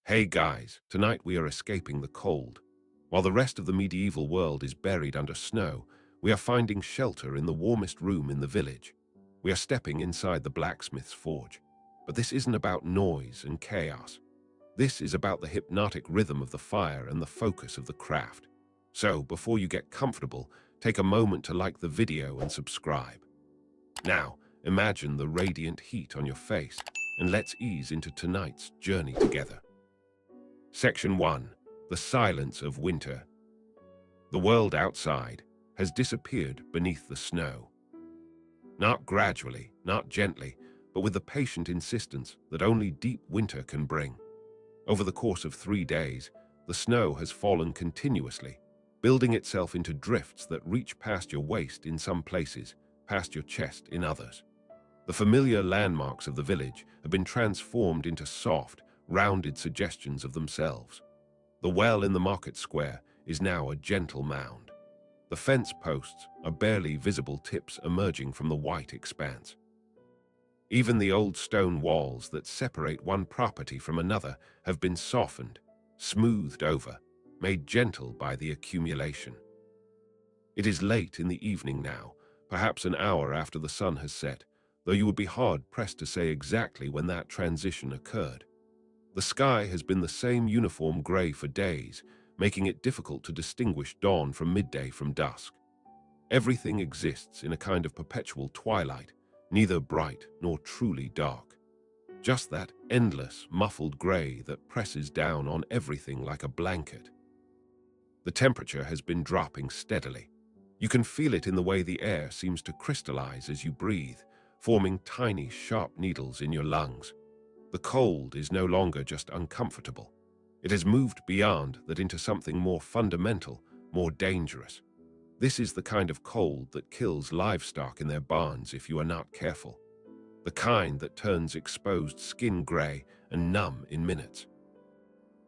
Hey guys, tonight we are escaping the cold. While the rest of the medieval world is buried under snow, we are finding shelter in the warmest room in the village. We are stepping inside the blacksmith's forge. But this isn't about noise and chaos. This is about the hypnotic rhythm of the fire and the focus of the craft. So, before you get comfortable, take a moment to like the video and subscribe. Now, imagine the radiant heat on your face, and let's ease into tonight's journey together. Section 1. The Silence of Winter. The world outside has disappeared beneath the snow. Not gradually, not gently, but with the patient insistence that only deep winter can bring. Over the course of 3 days, the snow has fallen continuously, building itself into drifts that reach past your waist in some places, past your chest in others. The familiar landmarks of the village have been transformed into soft, rounded suggestions of themselves. The well in the market square is now a gentle mound. The fence posts are barely visible tips emerging from the white expanse. Even the old stone walls that separate one property from another have been softened, smoothed over, made gentle by the accumulation. It is late in the evening now, perhaps an hour after the sun has set, though you would be hard-pressed to say exactly when that transition occurred. The sky has been the same uniform gray for days, making it difficult to distinguish dawn from midday from dusk. Everything exists in a kind of perpetual twilight, neither bright nor truly dark. Just that endless, muffled gray that presses down on everything like a blanket. The temperature has been dropping steadily. You can feel it in the way the air seems to crystallize as you breathe, forming tiny, sharp needles in your lungs. The cold is no longer just uncomfortable. It has moved beyond that into something more fundamental, more dangerous. This is the kind of cold that kills livestock in their barns if you are not careful. The kind that turns exposed skin gray and numb in minutes.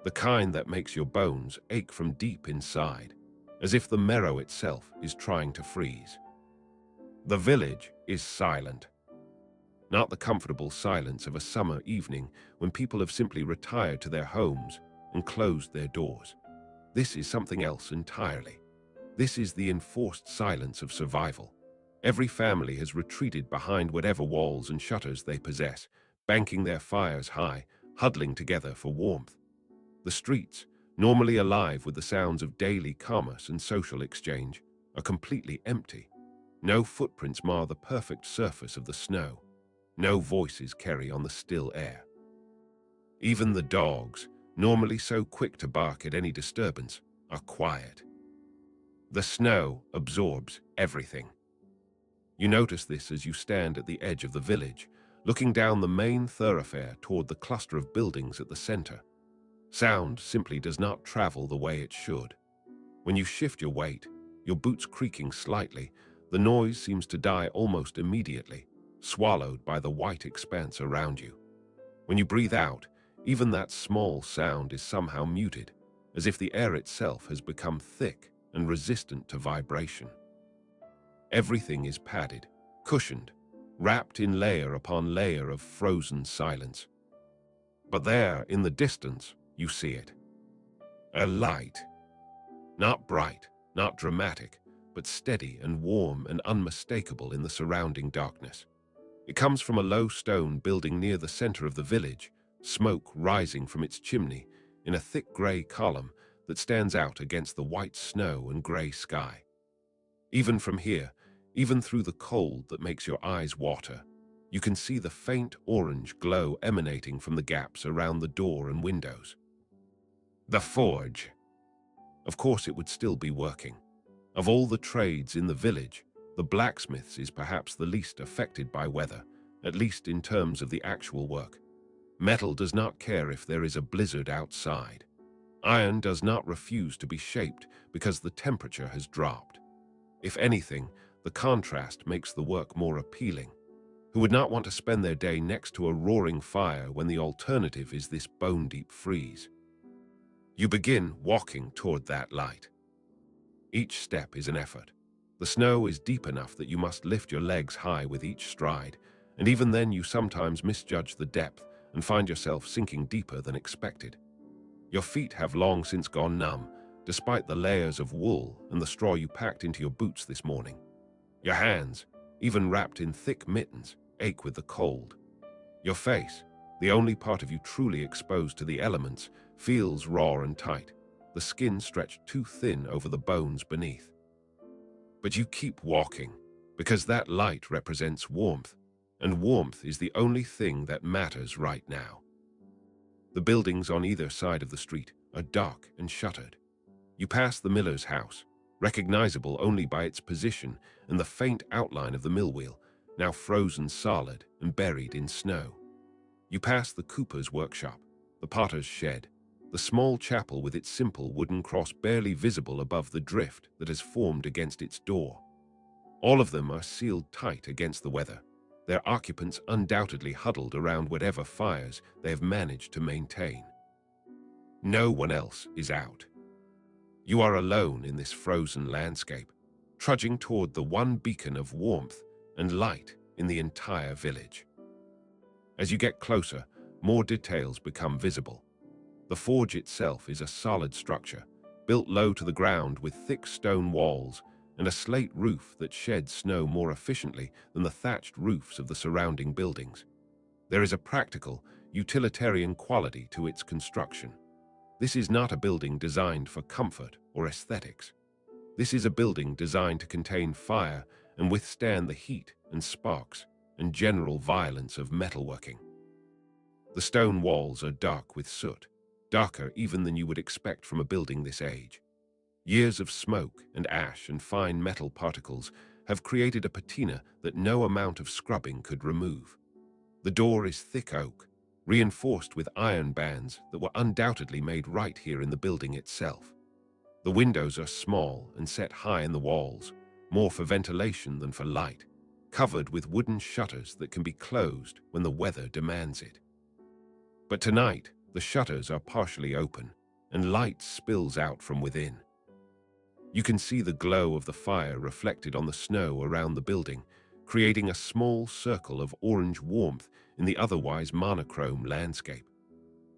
The kind that makes your bones ache from deep inside, as if the marrow itself is trying to freeze. The village is silent. Not the comfortable silence of a summer evening when people have simply retired to their homes and closed their doors. This is something else entirely. This is the enforced silence of survival. Every family has retreated behind whatever walls and shutters they possess, banking their fires high, huddling together for warmth. The streets, normally alive with the sounds of daily commerce and social exchange, are completely empty. No footprints mar the perfect surface of the snow. No voices carry on the still air. Even the dogs, normally so quick to bark at any disturbance, are quiet. The snow absorbs everything. You notice this as you stand at the edge of the village, looking down the main thoroughfare toward the cluster of buildings at the center. Sound simply does not travel the way it should. When you shift your weight, your boots creaking slightly, the noise seems to die almost immediately, swallowed by the white expanse around you. When you breathe out, even that small sound is somehow muted, as if the air itself has become thick and resistant to vibration. Everything is padded, cushioned, wrapped in layer upon layer of frozen silence. But there, in the distance, you see it. A light. Not bright, not dramatic, but steady and warm and unmistakable in the surrounding darkness. It comes from a low stone building near the center of the village, smoke rising from its chimney in a thick gray column that stands out against the white snow and gray sky. Even from here, even through the cold that makes your eyes water, you can see the faint orange glow emanating from the gaps around the door and windows. The forge. Of course it would still be working. Of all the trades in the village, the blacksmith's is perhaps the least affected by weather, at least in terms of the actual work. Metal does not care if there is a blizzard outside. Iron does not refuse to be shaped because the temperature has dropped. If anything, the contrast makes the work more appealing. Who would not want to spend their day next to a roaring fire when the alternative is this bone-deep freeze? You begin walking toward that light. Each step is an effort. The snow is deep enough that you must lift your legs high with each stride, and even then you sometimes misjudge the depth and find yourself sinking deeper than expected. Your feet have long since gone numb, despite the layers of wool and the straw you packed into your boots this morning. Your hands, even wrapped in thick mittens, ache with the cold. Your face, the only part of you truly exposed to the elements, feels raw and tight, the skin stretched too thin over the bones beneath. But you keep walking, because that light represents warmth, and warmth is the only thing that matters right now. The buildings on either side of the street are dark and shuttered. You pass the miller's house, recognizable only by its position and the faint outline of the mill wheel, now frozen solid and buried in snow. You pass the cooper's workshop, the potter's shed, the small chapel with its simple wooden cross barely visible above the drift that has formed against its door. All of them are sealed tight against the weather, their occupants undoubtedly huddled around whatever fires they have managed to maintain. No one else is out. You are alone in this frozen landscape, trudging toward the one beacon of warmth and light in the entire village. As you get closer, more details become visible. The forge itself is a solid structure, built low to the ground with thick stone walls and a slate roof that sheds snow more efficiently than the thatched roofs of the surrounding buildings. There is a practical, utilitarian quality to its construction. This is not a building designed for comfort or aesthetics. This is a building designed to contain fire and withstand the heat and sparks and general violence of metalworking. The stone walls are dark with soot, darker even than you would expect from a building this age. Years of smoke and ash and fine metal particles have created a patina that no amount of scrubbing could remove. The door is thick oak, reinforced with iron bands that were undoubtedly made right here in the building itself. The windows are small and set high in the walls, more for ventilation than for light, covered with wooden shutters that can be closed when the weather demands it. But tonight, the shutters are partially open, and light spills out from within. You can see the glow of the fire reflected on the snow around the building, creating a small circle of orange warmth in the otherwise monochrome landscape.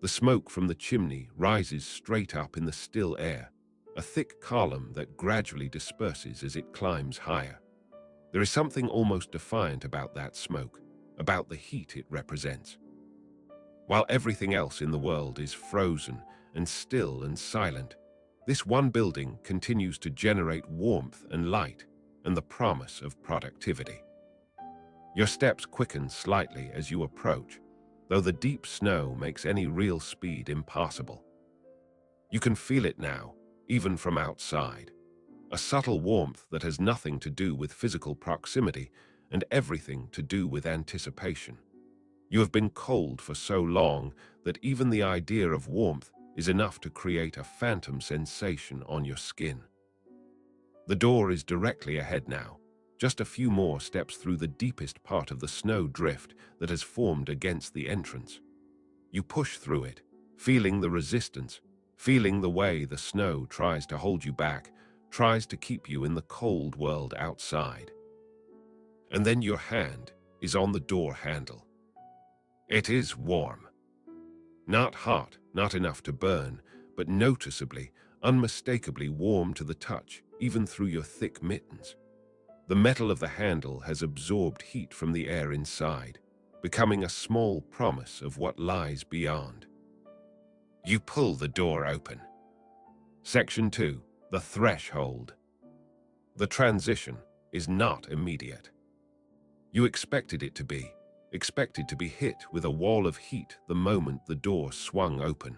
The smoke from the chimney rises straight up in the still air, a thick column that gradually disperses as it climbs higher. There is something almost defiant about that smoke, about the heat it represents. While everything else in the world is frozen and still and silent, this one building continues to generate warmth and light and the promise of productivity. Your steps quicken slightly as you approach, though the deep snow makes any real speed impossible. You can feel it now, even from outside, a subtle warmth that has nothing to do with physical proximity and everything to do with anticipation. You have been cold for so long that even the idea of warmth is enough to create a phantom sensation on your skin. The door is directly ahead now, just a few more steps through the deepest part of the snow drift that has formed against the entrance. You push through it, feeling the resistance, feeling the way the snow tries to hold you back, tries to keep you in the cold world outside. And then your hand is on the door handle. It is warm. Not hot, not enough to burn, but noticeably, unmistakably warm to the touch, even through your thick mittens. The metal of the handle has absorbed heat from the air inside, becoming a small promise of what lies beyond. You pull the door open. Section 2. The threshold. The transition is not immediate. You expected it to be, expected to be hit with a wall of heat the moment the door swung open.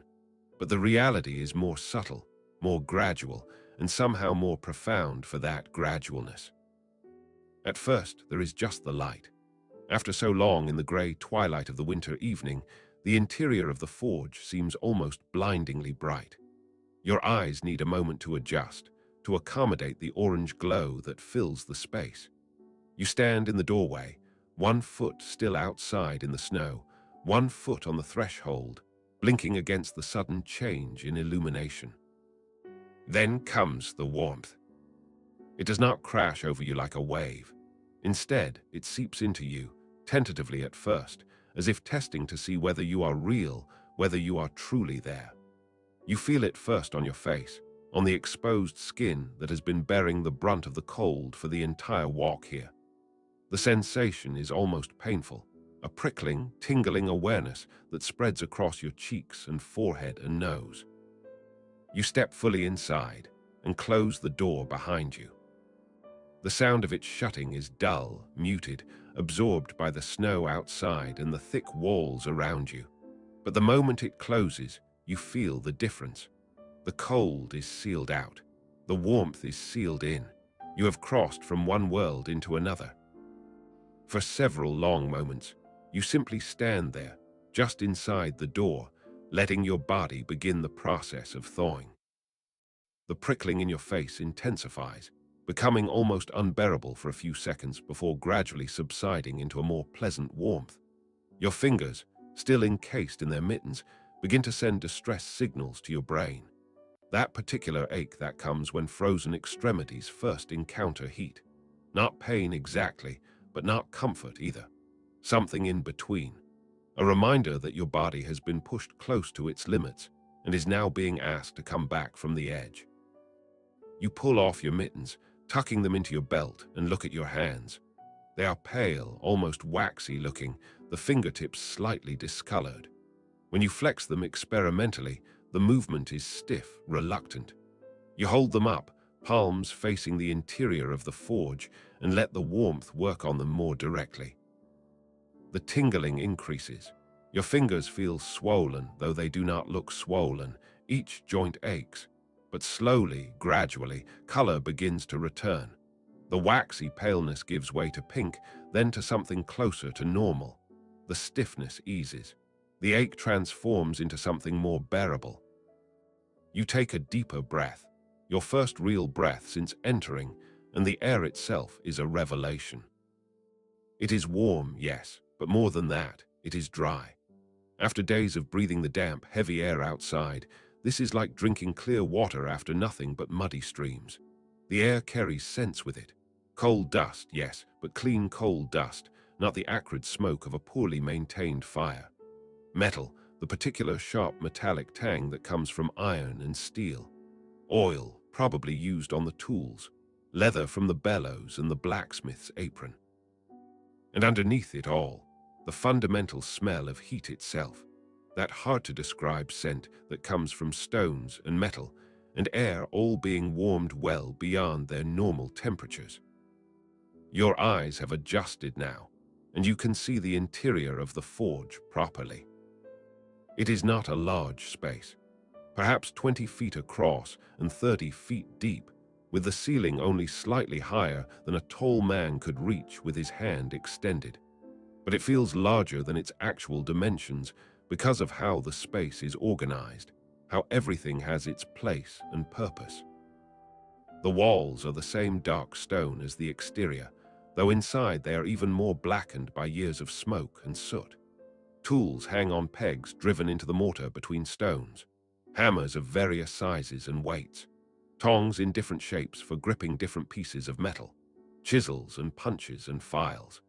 But the reality is more subtle, more gradual, and somehow more profound for that gradualness. At first, there is just the light. After so long in the grey twilight of the winter evening, the interior of the forge seems almost blindingly bright. Your eyes need a moment to adjust, to accommodate the orange glow that fills the space. You stand in the doorway, one foot still outside in the snow, one foot on the threshold, blinking against the sudden change in illumination. Then comes the warmth. It does not crash over you like a wave. Instead, it seeps into you, tentatively at first, as if testing to see whether you are real, whether you are truly there. You feel it first on your face, on the exposed skin that has been bearing the brunt of the cold for the entire walk here. The sensation is almost painful, a prickling, tingling awareness that spreads across your cheeks and forehead and nose. You step fully inside and close the door behind you. The sound of its shutting is dull, muted, absorbed by the snow outside and the thick walls around you. But the moment it closes, you feel the difference. The cold is sealed out. The warmth is sealed in. You have crossed from one world into another. For several long moments, you simply stand there, just inside the door, letting your body begin the process of thawing. The prickling in your face intensifies, becoming almost unbearable for a few seconds before gradually subsiding into a more pleasant warmth. Your fingers, still encased in their mittens, begin to send distress signals to your brain. That particular ache that comes when frozen extremities first encounter heat. Not pain exactly, but not comfort either. Something in between. A reminder that your body has been pushed close to its limits and is now being asked to come back from the edge. You pull off your mittens, tucking them into your belt, and look at your hands. They are pale, almost waxy looking, the fingertips slightly discolored. When you flex them experimentally, the movement is stiff, reluctant. You hold them up, palms facing the interior of the forge, and let the warmth work on them more directly. The tingling increases. Your fingers feel swollen, though they do not look swollen. Each joint aches. But slowly, gradually, color begins to return. The waxy paleness gives way to pink, then to something closer to normal. The stiffness eases. The ache transforms into something more bearable. You take a deeper breath, your first real breath since entering, and the air itself is a revelation. It is warm, yes, but more than that, it is dry. After days of breathing the damp, heavy air outside, this is like drinking clear water after nothing but muddy streams. The air carries scents with it. Coal dust, yes, but clean coal dust, not the acrid smoke of a poorly maintained fire. Metal, the particular sharp metallic tang that comes from iron and steel. Oil, probably used on the tools. Leather from the bellows and the blacksmith's apron. And underneath it all, the fundamental smell of heat itself. That hard-to-describe scent that comes from stones and metal and air all being warmed well beyond their normal temperatures. Your eyes have adjusted now, and you can see the interior of the forge properly. It is not a large space, perhaps 20 feet across and 30 feet deep, with the ceiling only slightly higher than a tall man could reach with his hand extended. But it feels larger than its actual dimensions because of how the space is organized, how everything has its place and purpose. The walls are the same dark stone as the exterior, though inside they are even more blackened by years of smoke and soot. Tools hang on pegs driven into the mortar between stones, hammers of various sizes and weights, tongs in different shapes for gripping different pieces of metal, chisels and punches and files.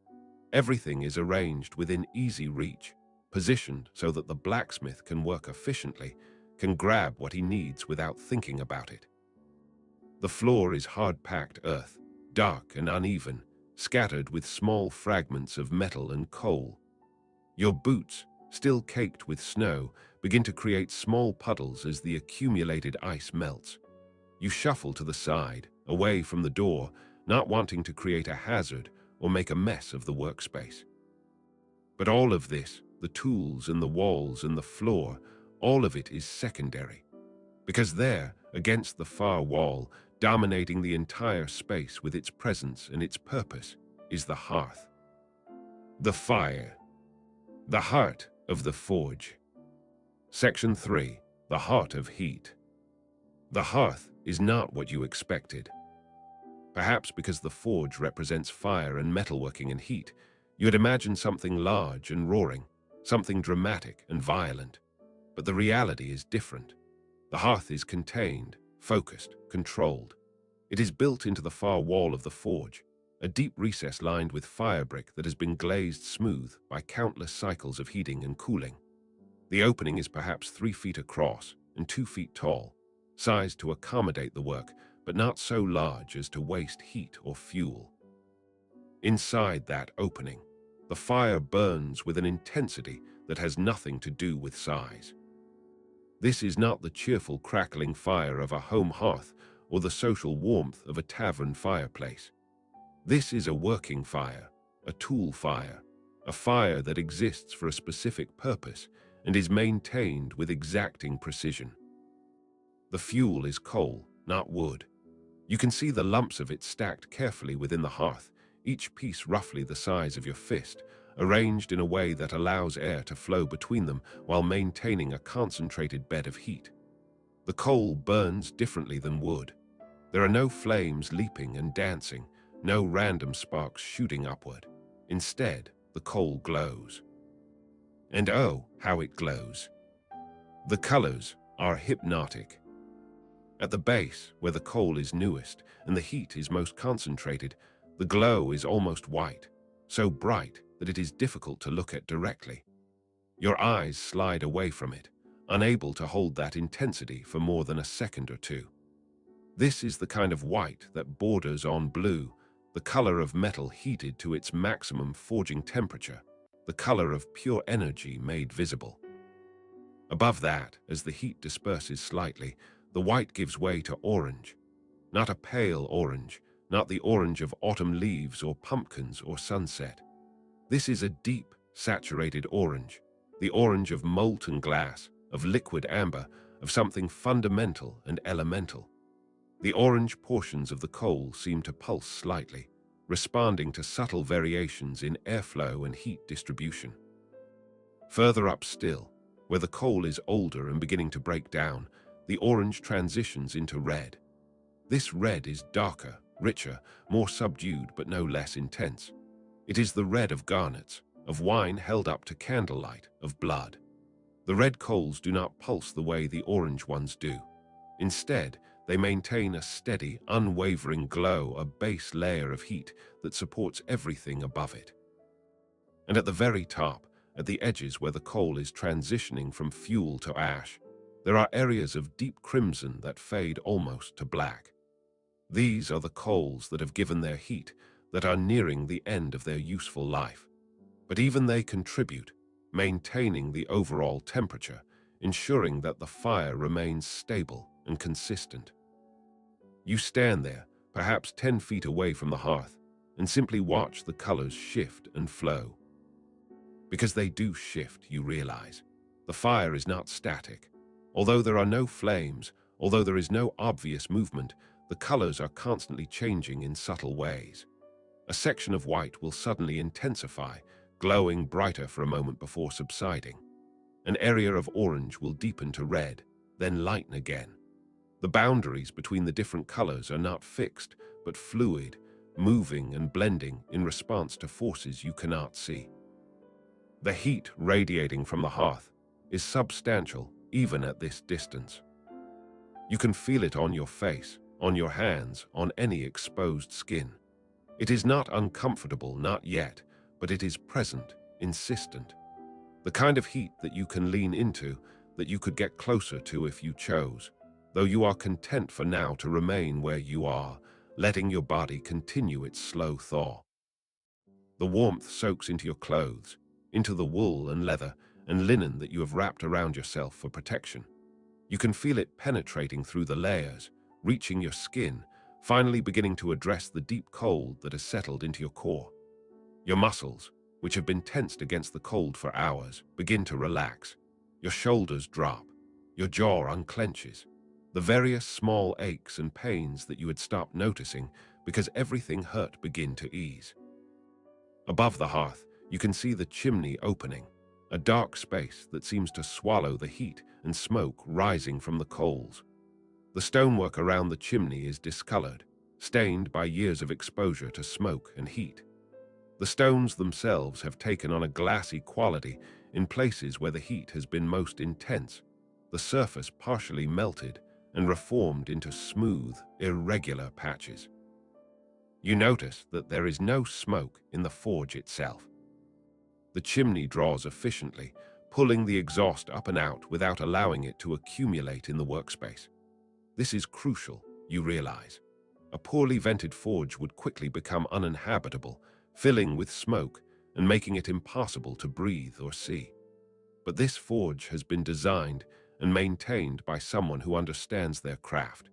Everything is arranged within easy reach, positioned so that the blacksmith can work efficiently, can grab what he needs without thinking about it. The floor is hard-packed earth, dark and uneven, scattered with small fragments of metal and coal. Your boots, still caked with snow, begin to create small puddles as the accumulated ice melts. You shuffle to the side, away from the door, not wanting to create a hazard or make a mess of the workspace. But all of this, the tools and the walls and the floor, all of it is secondary. Because there, against the far wall, dominating the entire space with its presence and its purpose, is the hearth. The fire. The heart of the forge. Section 3. The heart of heat. The hearth is not what you expected. Perhaps because the forge represents fire and metalworking and heat, you had imagined something large and roaring, something dramatic and violent. But the reality is different. The hearth is contained, focused, controlled. It is built into the far wall of the forge, a deep recess lined with fire brick that has been glazed smooth by countless cycles of heating and cooling. The opening is perhaps 3 feet across and 2 feet tall, sized to accommodate the work, but not so large as to waste heat or fuel. Inside that opening, the fire burns with an intensity that has nothing to do with size. This is not the cheerful crackling fire of a home hearth or the social warmth of a tavern fireplace. This is a working fire, a tool fire, a fire that exists for a specific purpose and is maintained with exacting precision. The fuel is coal, not wood. You can see the lumps of it stacked carefully within the hearth, each piece roughly the size of your fist, arranged in a way that allows air to flow between them while maintaining a concentrated bed of heat. The coal burns differently than wood. There are no flames leaping and dancing, no random sparks shooting upward. Instead, the coal glows. And oh, how it glows. The colors are hypnotic. At the base, where the coal is newest and the heat is most concentrated, the glow is almost white, so bright that it is difficult to look at directly. Your eyes slide away from it, unable to hold that intensity for more than a second or two. This is the kind of white that borders on blue, the color of metal heated to its maximum forging temperature, the color of pure energy made visible. Above that, as the heat disperses slightly, the white gives way to orange. Not a pale orange, not the orange of autumn leaves or pumpkins or sunset. This is a deep, saturated orange, the orange of molten glass, of liquid amber, of something fundamental and elemental. The orange portions of the coal seem to pulse slightly, responding to subtle variations in airflow and heat distribution. Further up still, where the coal is older and beginning to break down, the orange transitions into red. This red is darker, richer, more subdued but no less intense. It is the red of garnets, of wine held up to candlelight, of blood. The red coals do not pulse the way the orange ones do. Instead, they maintain a steady, unwavering glow, a base layer of heat that supports everything above it. And at the very top, at the edges where the coal is transitioning from fuel to ash, there are areas of deep crimson that fade almost to black. These are the coals that have given their heat, that are nearing the end of their useful life. But even they contribute, maintaining the overall temperature, ensuring that the fire remains stable and consistent. You stand there, perhaps 10 feet away from the hearth, and simply watch the colors shift and flow. Because they do shift, you realize. The fire is not static. Although there are no flames, although there is no obvious movement, the colors are constantly changing in subtle ways. A section of white will suddenly intensify, glowing brighter for a moment before subsiding. An area of orange will deepen to red, then lighten again. The boundaries between the different colors are not fixed, but fluid, moving and blending in response to forces you cannot see. The heat radiating from the hearth is substantial even at this distance. You can feel it on your face, on your hands, on any exposed skin. It is not uncomfortable, not yet, but it is present, insistent. The kind of heat that you can lean into, that you could get closer to if you chose, though you are content for now to remain where you are, letting your body continue its slow thaw. The warmth soaks into your clothes, into the wool and leather and linen that you have wrapped around yourself for protection. You can feel it penetrating through the layers, reaching your skin, finally beginning to address the deep cold that has settled into your core. Your muscles, which have been tensed against the cold for hours, begin to relax. Your shoulders drop. Your jaw unclenches. The various small aches and pains that you had stopped noticing because everything hurt begin to ease. Above the hearth, you can see the chimney opening, a dark space that seems to swallow the heat and smoke rising from the coals. The stonework around the chimney is discolored, stained by years of exposure to smoke and heat. The stones themselves have taken on a glassy quality in places where the heat has been most intense, the surface partially melted and reformed into smooth, irregular patches. You notice that there is no smoke in the forge itself. The chimney draws efficiently, pulling the exhaust up and out without allowing it to accumulate in the workspace. This is crucial, you realize. A poorly vented forge would quickly become uninhabitable, filling with smoke and making it impossible to breathe or see. But this forge has been designed and maintained by someone who understands their craft.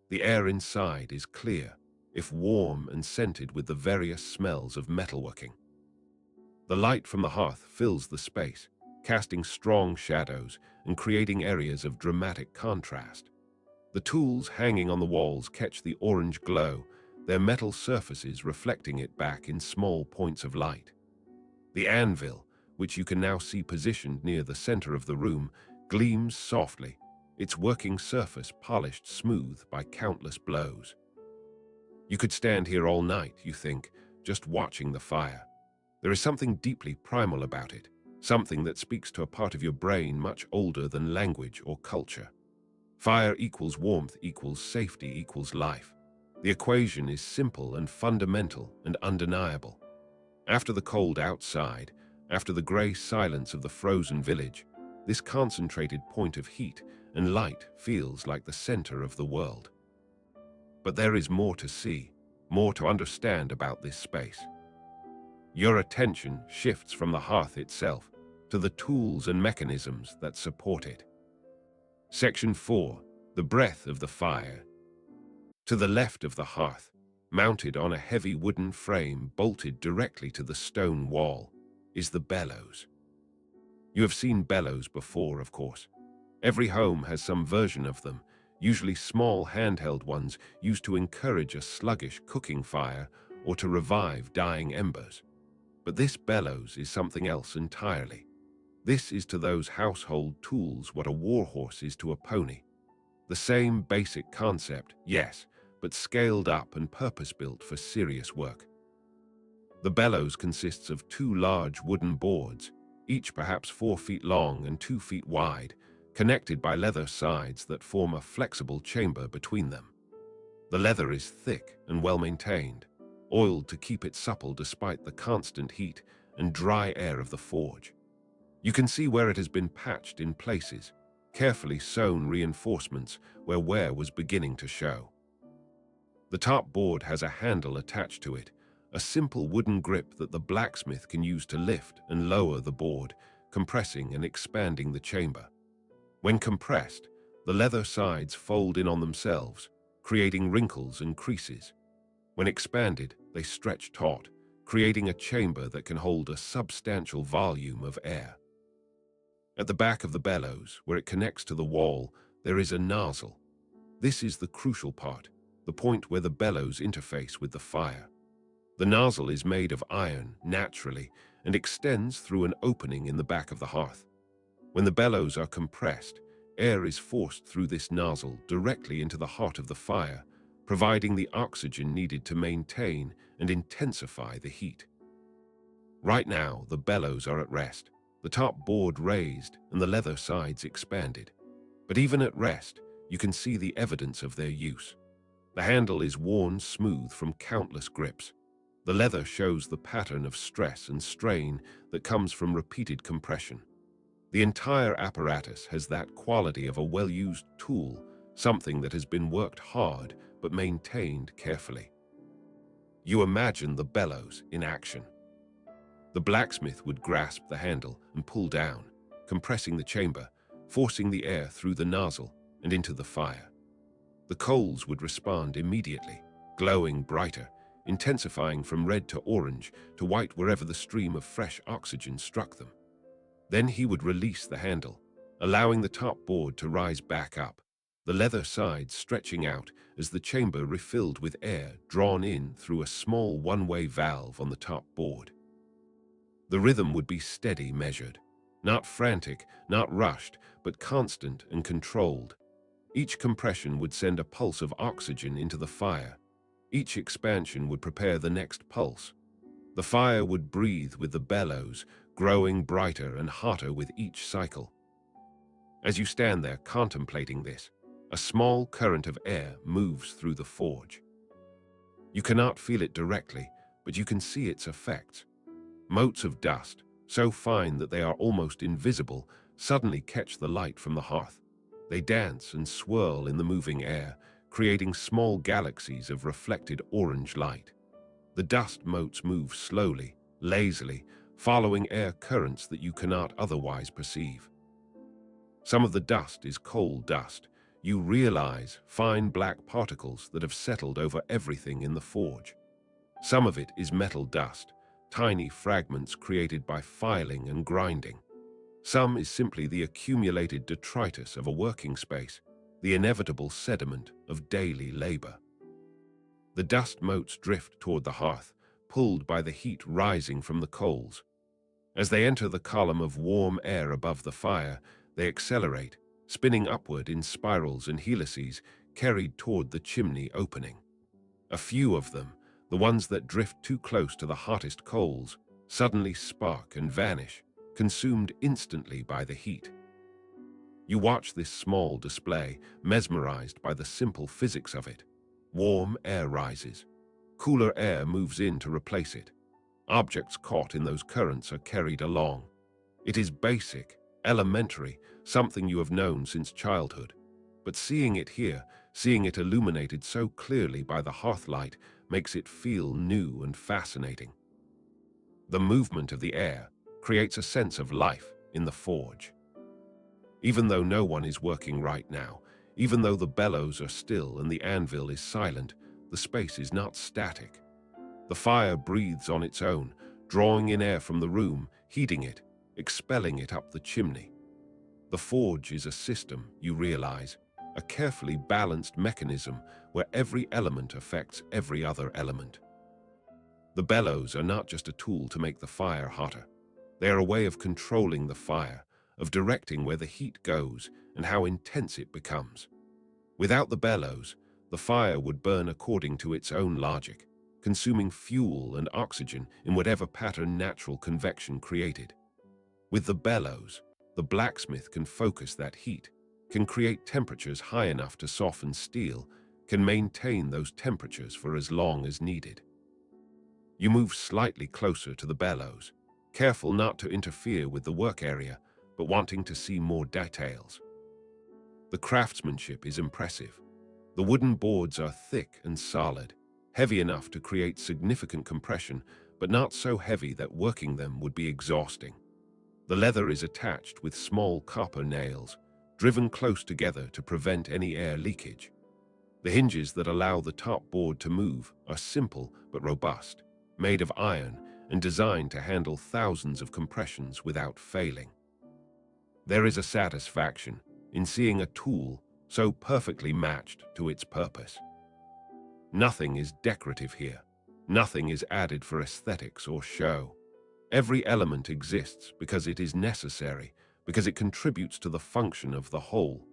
The air inside is clear, if warm and scented with the various smells of metalworking. The light from the hearth fills the space, casting strong shadows and creating areas of dramatic contrast. The tools hanging on the walls catch the orange glow, their metal surfaces reflecting it back in small points of light. The anvil, which you can now see positioned near the center of the room, gleams softly, its working surface polished smooth by countless blows. You could stand here all night, you think, just watching the fire. There is something deeply primal about it, something that speaks to a part of your brain much older than language or culture. Fire equals warmth equals safety equals life. The equation is simple and fundamental and undeniable. After the cold outside, after the gray silence of the frozen village, this concentrated point of heat and light feels like the center of the world. But there is more to see, more to understand about this space. Your attention shifts from the hearth itself to the tools and mechanisms that support it. Section 4. The breath of the fire. To the left of the hearth, mounted on a heavy wooden frame bolted directly to the stone wall, is the bellows. You have seen bellows before, of course. Every home has some version of them, usually small handheld ones used to encourage a sluggish cooking fire or to revive dying embers. But this bellows is something else entirely. This is to those household tools what a warhorse is to a pony. The same basic concept, yes, but scaled up and purpose-built for serious work. The bellows consists of two large wooden boards, each perhaps 4 feet long and 2 feet wide, connected by leather sides that form a flexible chamber between them. The leather is thick and well-maintained, oiled to keep it supple despite the constant heat and dry air of the forge. You can see where it has been patched in places, carefully sewn reinforcements where wear was beginning to show. The top board has a handle attached to it, a simple wooden grip that the blacksmith can use to lift and lower the board, compressing and expanding the chamber. When compressed, the leather sides fold in on themselves, creating wrinkles and creases. When expanded, they stretch taut, creating a chamber that can hold a substantial volume of air. At the back of the bellows, where it connects to the wall, there is a nozzle. This is the crucial part, the point where the bellows interface with the fire. The nozzle is made of iron, naturally, and extends through an opening in the back of the hearth. When the bellows are compressed, air is forced through this nozzle directly into the heart of the fire, providing the oxygen needed to maintain and intensify the heat. Right now, the bellows are at rest, the top board raised and the leather sides expanded. But even at rest, you can see the evidence of their use. The handle is worn smooth from countless grips. The leather shows the pattern of stress and strain that comes from repeated compression. The entire apparatus has that quality of a well-used tool, something that has been worked hard but maintained carefully. You imagine the bellows in action. The blacksmith would grasp the handle and pull down, compressing the chamber, forcing the air through the nozzle and into the fire. The coals would respond immediately, glowing brighter, intensifying from red to orange to white wherever the stream of fresh oxygen struck them. Then he would release the handle, allowing the top board to rise back up, the leather sides stretching out as the chamber refilled with air drawn in through a small one-way valve on the top board. The rhythm would be steady, measured, not frantic, not rushed, but constant and controlled. Each compression would send a pulse of oxygen into the fire. Each expansion would prepare the next pulse. The fire would breathe with the bellows, growing brighter and hotter with each cycle. As you stand there contemplating this, a small current of air moves through the forge. You cannot feel it directly, but you can see its effects. Motes of dust, so fine that they are almost invisible, suddenly catch the light from the hearth. They dance and swirl in the moving air, creating small galaxies of reflected orange light. The dust motes move slowly, lazily, following air currents that you cannot otherwise perceive. Some of the dust is coal dust. You realize fine black particles that have settled over everything in the forge. Some of it is metal dust, tiny fragments created by filing and grinding. Some is simply the accumulated detritus of a working space, the inevitable sediment of daily labor. The dust motes drift toward the hearth, pulled by the heat rising from the coals. As they enter the column of warm air above the fire, they accelerate, spinning upward in spirals and helices, carried toward the chimney opening. A few of them, the ones that drift too close to the hottest coals, suddenly spark and vanish, consumed instantly by the heat. You watch this small display, mesmerized by the simple physics of it. Warm air rises. Cooler air moves in to replace it. Objects caught in those currents are carried along. It is basic, elementary, something you have known since childhood. But seeing it here, seeing it illuminated so clearly by the hearthlight, makes it feel new and fascinating. The movement of the air creates a sense of life in the forge. Even though no one is working right now, even though the bellows are still and the anvil is silent, the space is not static. The fire breathes on its own, drawing in air from the room, heating it, expelling it up the chimney. The forge is a system, you realize, a carefully balanced mechanism where every element affects every other element. The bellows are not just a tool to make the fire hotter. They are a way of controlling the fire, of directing where the heat goes and how intense it becomes. Without the bellows, the fire would burn according to its own logic, consuming fuel and oxygen in whatever pattern natural convection created. With the bellows, the blacksmith can focus that heat, can create temperatures high enough to soften steel, can maintain those temperatures for as long as needed. You move slightly closer to the bellows, careful not to interfere with the work area, but wanting to see more details. The craftsmanship is impressive. The wooden boards are thick and solid, heavy enough to create significant compression, but not so heavy that working them would be exhausting. The leather is attached with small copper nails, driven close together to prevent any air leakage. The hinges that allow the top board to move are simple but robust, made of iron and designed to handle thousands of compressions without failing. There is a satisfaction in seeing a tool so perfectly matched to its purpose. Nothing is decorative here. Nothing is added for aesthetics or show. Every element exists because it is necessary, because it contributes to the function of the whole.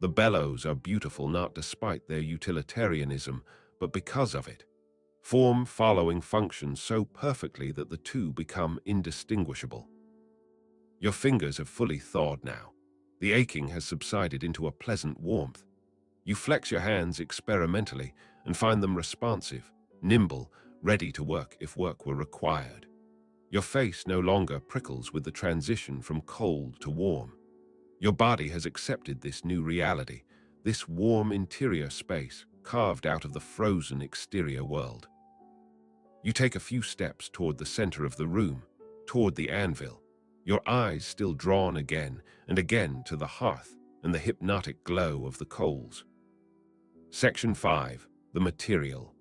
The bellows are beautiful not despite their utilitarianism, but because of it. Form following function so perfectly that the two become indistinguishable. Your fingers have fully thawed now. The aching has subsided into a pleasant warmth. You flex your hands experimentally and find them responsive, nimble, ready to work if work were required. Your face no longer prickles with the transition from cold to warm. Your body has accepted this new reality, this warm interior space carved out of the frozen exterior world. You take a few steps toward the center of the room, toward the anvil, your eyes still drawn again and again to the hearth and the hypnotic glow of the coals. Section 5. The material.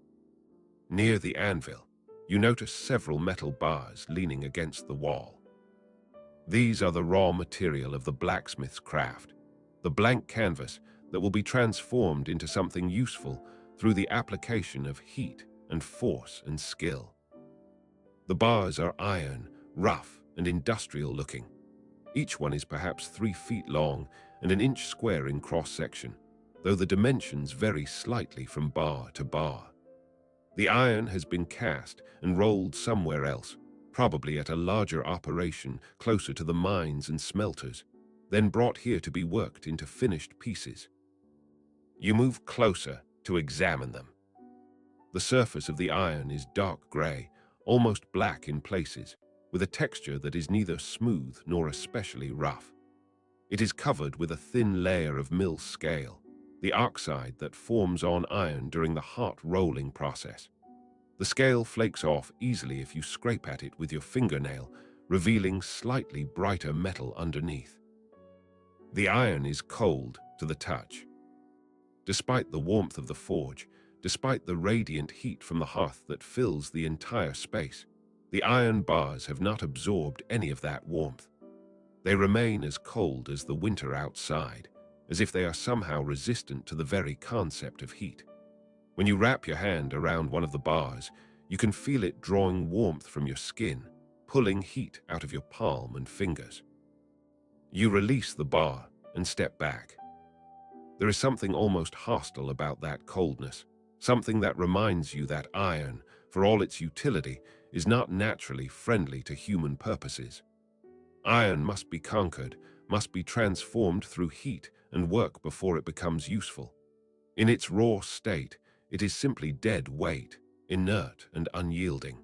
Near the anvil, you notice several metal bars leaning against the wall. These are the raw material of the blacksmith's craft, the blank canvas that will be transformed into something useful through the application of heat and force and skill. The bars are iron, rough, and industrial-looking. Each one is perhaps 3 feet long and an inch square in cross-section, though the dimensions vary slightly from bar to bar. The iron has been cast and rolled somewhere else, probably at a larger operation closer to the mines and smelters, then brought here to be worked into finished pieces. You move closer to examine them. The surface of the iron is dark gray, almost black in places, with a texture that is neither smooth nor especially rough. It is covered with a thin layer of mill scale, the oxide that forms on iron during the hot rolling process. The scale flakes off easily if you scrape at it with your fingernail, revealing slightly brighter metal underneath. The iron is cold to the touch. Despite the warmth of the forge, despite the radiant heat from the hearth that fills the entire space, the iron bars have not absorbed any of that warmth. They remain as cold as the winter outside, as if they are somehow resistant to the very concept of heat. When you wrap your hand around one of the bars, you can feel it drawing warmth from your skin, pulling heat out of your palm and fingers. You release the bar and step back. There is something almost hostile about that coldness, something that reminds you that iron, for all its utility, is not naturally friendly to human purposes. Iron must be conquered, must be transformed through heat and work before it becomes useful. In its raw state, it is simply dead weight, inert and unyielding.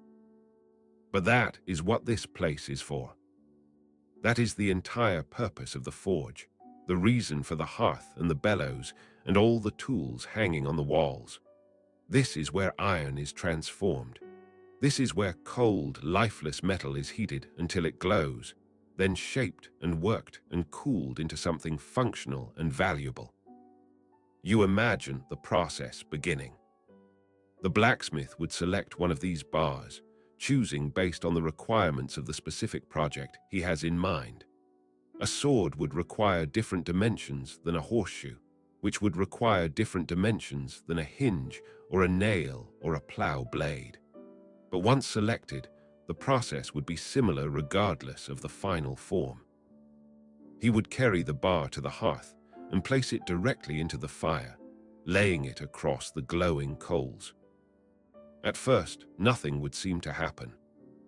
But that is what this place is for. That is the entire purpose of the forge, the reason for the hearth and the bellows and all the tools hanging on the walls. This is where iron is transformed. This is where cold, lifeless metal is heated until it glows, then shaped and worked and cooled into something functional and valuable. You imagine the process beginning. The blacksmith would select one of these bars, choosing based on the requirements of the specific project he has in mind. A sword would require different dimensions than a horseshoe, which would require different dimensions than a hinge or a nail or a plow blade. But once selected, the process would be similar regardless of the final form. He would carry the bar to the hearth and place it directly into the fire, laying it across the glowing coals. At first, nothing would seem to happen.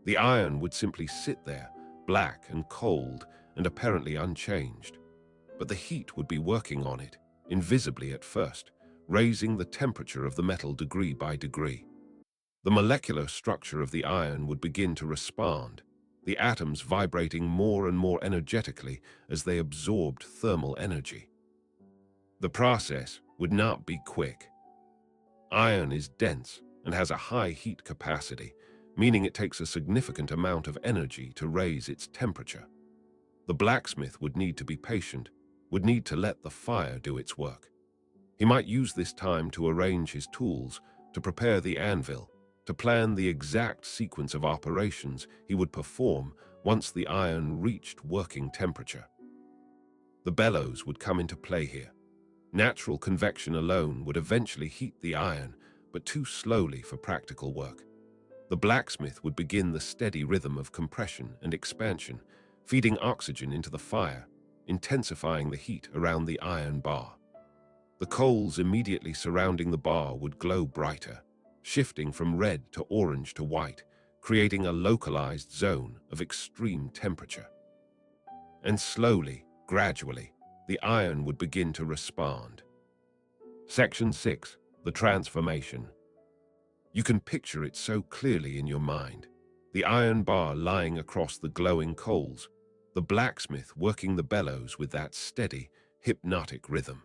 The iron would simply sit there, black and cold and apparently unchanged. But the heat would be working on it, invisibly at first, raising the temperature of the metal degree by degree. The molecular structure of the iron would begin to respond, the atoms vibrating more and more energetically as they absorbed thermal energy. The process would not be quick. Iron is dense and has a high heat capacity, meaning it takes a significant amount of energy to raise its temperature. The blacksmith would need to be patient, would need to let the fire do its work. He might use this time to arrange his tools, to prepare the anvil, to plan the exact sequence of operations he would perform once the iron reached working temperature. The bellows would come into play here. Natural convection alone would eventually heat the iron, but too slowly for practical work. The blacksmith would begin the steady rhythm of compression and expansion, feeding oxygen into the fire, intensifying the heat around the iron bar. The coals immediately surrounding the bar would glow brighter, shifting from red to orange to white, creating a localized zone of extreme temperature. And slowly, gradually, the iron would begin to respond. Section 6. The transformation. You can picture it so clearly in your mind. The iron bar lying across the glowing coals, the blacksmith working the bellows with that steady, hypnotic rhythm.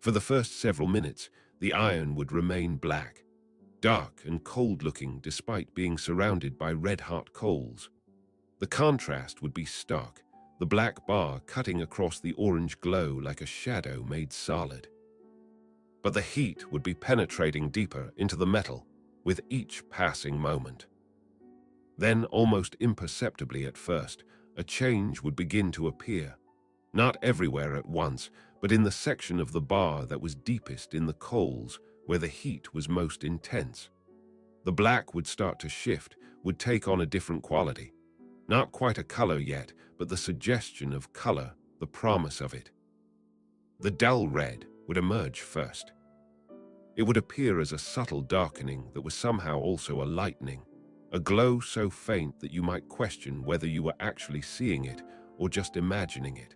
For the first several minutes, the iron would remain black, dark and cold-looking despite being surrounded by red-hot coals. The contrast would be stark, the black bar cutting across the orange glow like a shadow made solid. But the heat would be penetrating deeper into the metal with each passing moment. Then, almost imperceptibly at first, a change would begin to appear, not everywhere at once, but in the section of the bar that was deepest in the coals where the heat was most intense. The black would start to shift, would take on a different quality. Not quite a color yet, but the suggestion of color, the promise of it. The dull red would emerge first. It would appear as a subtle darkening that was somehow also a lightening, a glow so faint that you might question whether you were actually seeing it or just imagining it.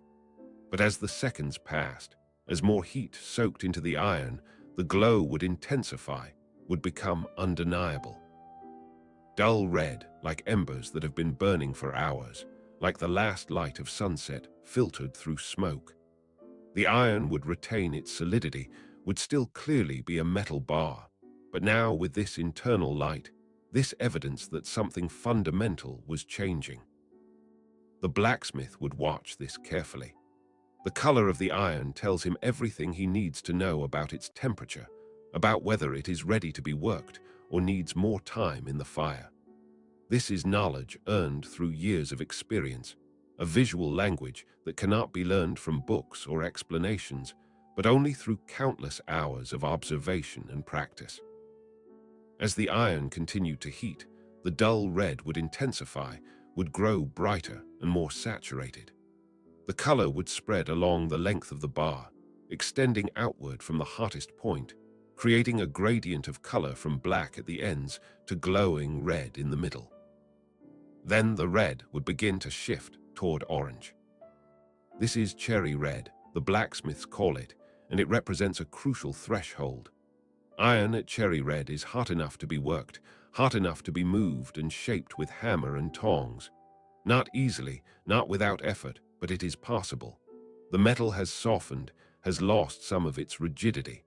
But as the seconds passed, as more heat soaked into the iron, the glow would intensify, would become undeniable. dull red, like embers that have been burning for hours, like the last light of sunset filtered through smoke. The iron would retain its solidity, would still clearly be a metal bar, but now with this internal light, this evidence that something fundamental was changing. The blacksmith would watch this carefully. The color of the iron tells him everything he needs to know about its temperature, about whether it is ready to be worked or needs more time in the fire. This is knowledge earned through years of experience, a visual language that cannot be learned from books or explanations, but only through countless hours of observation and practice. As the iron continued to heat, the dull red would intensify, would grow brighter and more saturated. The color would spread along the length of the bar, extending outward from the hottest point, creating a gradient of color from black at the ends to glowing red in the middle. Then the red would begin to shift toward orange. This is cherry red, the blacksmiths call it, and it represents a crucial threshold. Iron at cherry red is hot enough to be worked, hot enough to be moved and shaped with hammer and tongs. Not easily, not without effort, but it is possible. The metal has softened, has lost some of its rigidity.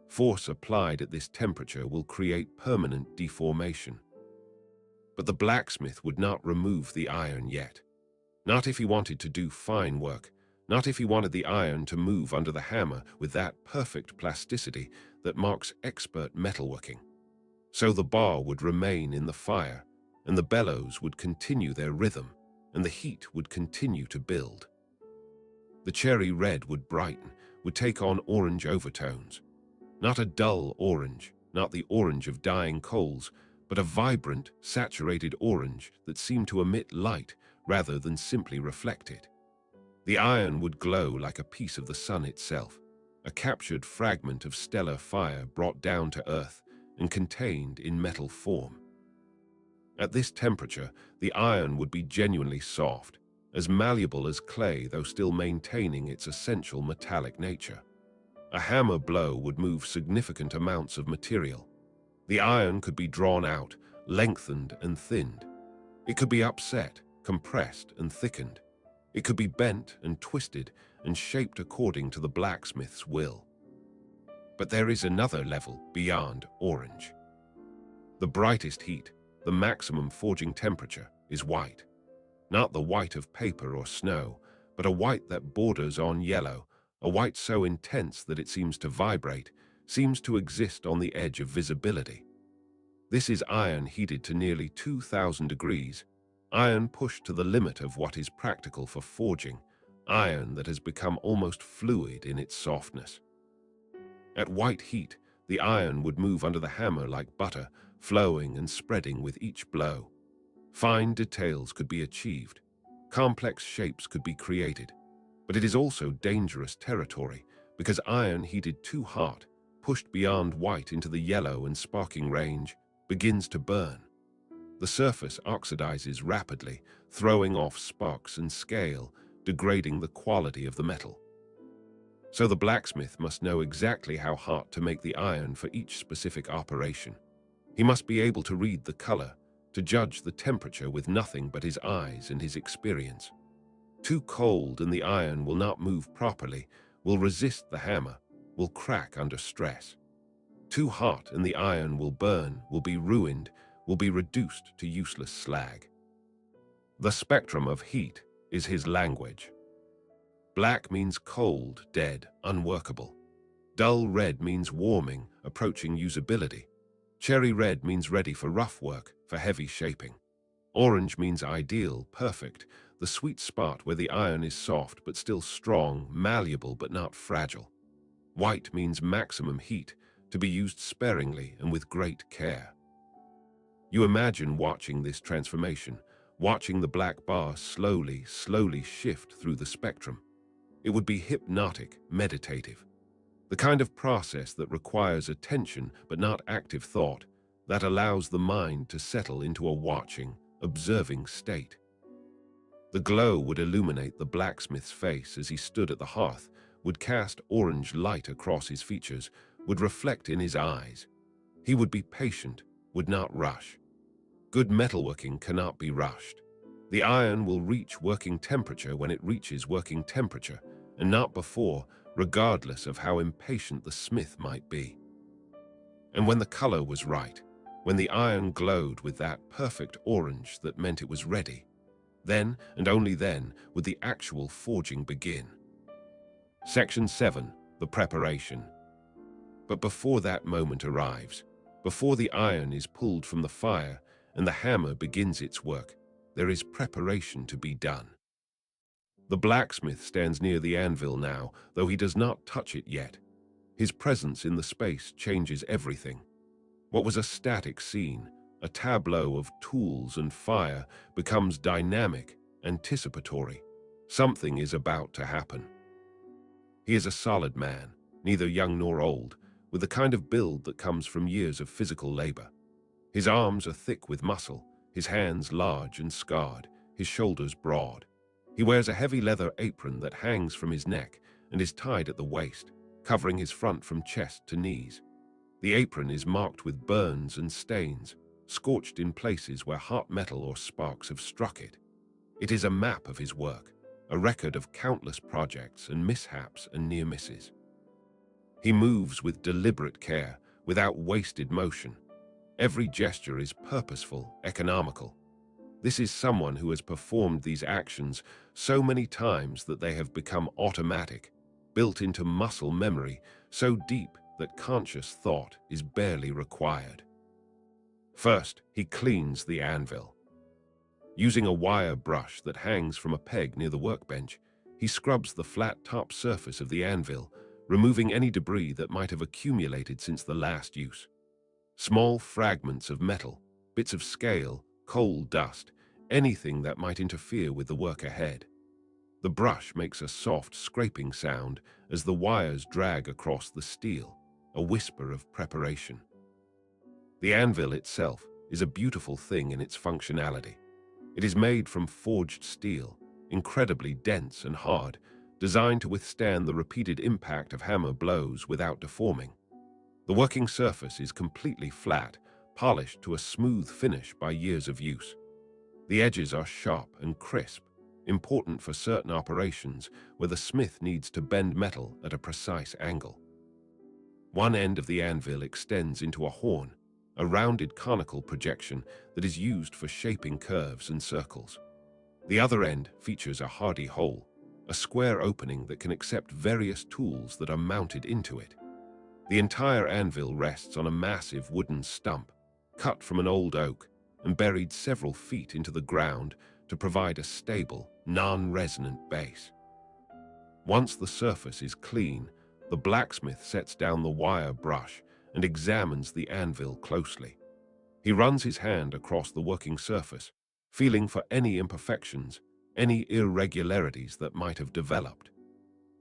Force applied at this temperature will create permanent deformation. But the blacksmith would not remove the iron yet. Not if he wanted to do fine work, not if he wanted the iron to move under the hammer with that perfect plasticity that marks expert metalworking. So the bar would remain in the fire, and the bellows would continue their rhythm, and the heat would continue to build. The cherry red would brighten, would take on orange overtones. Not a dull orange, not the orange of dying coals, but a vibrant, saturated orange that seemed to emit light rather than simply reflect it. The iron would glow like a piece of the sun itself, a captured fragment of stellar fire brought down to earth and contained in metal form. At this temperature, the iron would be genuinely soft, as malleable as clay though still maintaining its essential metallic nature. A hammer blow would move significant amounts of material. The iron could be drawn out, lengthened and thinned. It could be upset, compressed and thickened. It could be bent and twisted and shaped according to the blacksmith's will. But there is another level beyond orange. The brightest heat, the maximum forging temperature, is white. Not the white of paper or snow, but a white that borders on yellow, a white so intense that it seems to vibrate, seems to exist on the edge of visibility. This is iron heated to nearly 2,000 degrees, iron pushed to the limit of what is practical for forging, iron that has become almost fluid in its softness. At white heat, the iron would move under the hammer like butter, flowing and spreading with each blow. Fine details could be achieved, complex shapes could be created, but it is also dangerous territory because iron heated too hot, pushed beyond white into the yellow and sparking range, begins to burn. The surface oxidizes rapidly, throwing off sparks and scale, degrading the quality of the metal. So the blacksmith must know exactly how hot to make the iron for each specific operation. He must be able to read the color, to judge the temperature with nothing but his eyes and his experience. Too cold and the iron will not move properly, will resist the hammer, will crack under stress. Too hot and the iron will burn, will be ruined, will be reduced to useless slag. The spectrum of heat is his language. Black means cold, dead, unworkable. Dull red means warming, approaching usability. Cherry red means ready for rough work, for heavy shaping. Orange means ideal, perfect, the sweet spot where the iron is soft but still strong, malleable but not fragile. White means maximum heat, to be used sparingly and with great care. You imagine watching this transformation, watching the black bar slowly shift through the spectrum. It would be hypnotic, meditative. The kind of process that requires attention but not active thought, that allows the mind to settle into a watching, observing state. The glow would illuminate the blacksmith's face as he stood at the hearth, would cast orange light across his features, would reflect in his eyes. He would be patient, would not rush. Good metalworking cannot be rushed. The iron will reach working temperature when it reaches working temperature, and not before, regardless of how impatient the smith might be. And when the color was right, when the iron glowed with that perfect orange that meant it was ready, then, and only then, would the actual forging begin. Section 7. The preparation. But before that moment arrives, before the iron is pulled from the fire and the hammer begins its work, there is preparation to be done. The blacksmith stands near the anvil now, though he does not touch it yet. His presence in the space changes everything. What was a static scene, a tableau of tools and fire, becomes dynamic, anticipatory. Something is about to happen. He is a solid man, neither young nor old, with the kind of build that comes from years of physical labor. His arms are thick with muscle, his hands large and scarred, his shoulders broad. He wears a heavy leather apron that hangs from his neck and is tied at the waist, covering his front from chest to knees. The apron is marked with burns and stains, scorched in places where hot metal or sparks have struck it. It is a map of his work, a record of countless projects and mishaps and near misses. He moves with deliberate care, without wasted motion. Every gesture is purposeful, economical. This is someone who has performed these actions so many times that they have become automatic, built into muscle memory, so deep that conscious thought is barely required. First, he cleans the anvil. Using a wire brush that hangs from a peg near the workbench, he scrubs the flat top surface of the anvil, removing any debris that might have accumulated since the last use. Small fragments of metal, bits of scale, coal dust, anything that might interfere with the work ahead. The brush makes a soft scraping sound as the wires drag across the steel, a whisper of preparation. The anvil itself is a beautiful thing in its functionality. It is made from forged steel, incredibly dense and hard, designed to withstand the repeated impact of hammer blows without deforming. The working surface is completely flat, polished to a smooth finish by years of use. The edges are sharp and crisp, important for certain operations where the smith needs to bend metal at a precise angle. One end of the anvil extends into a horn, a rounded conical projection that is used for shaping curves and circles. The other end features a hardy hole, a square opening that can accept various tools that are mounted into it. The entire anvil rests on a massive wooden stump, cut from an old oak and buried several feet into the ground to provide a stable, non-resonant base. Once the surface is clean, the blacksmith sets down the wire brush and examines the anvil closely. He runs his hand across the working surface, feeling for any imperfections, any irregularities that might have developed.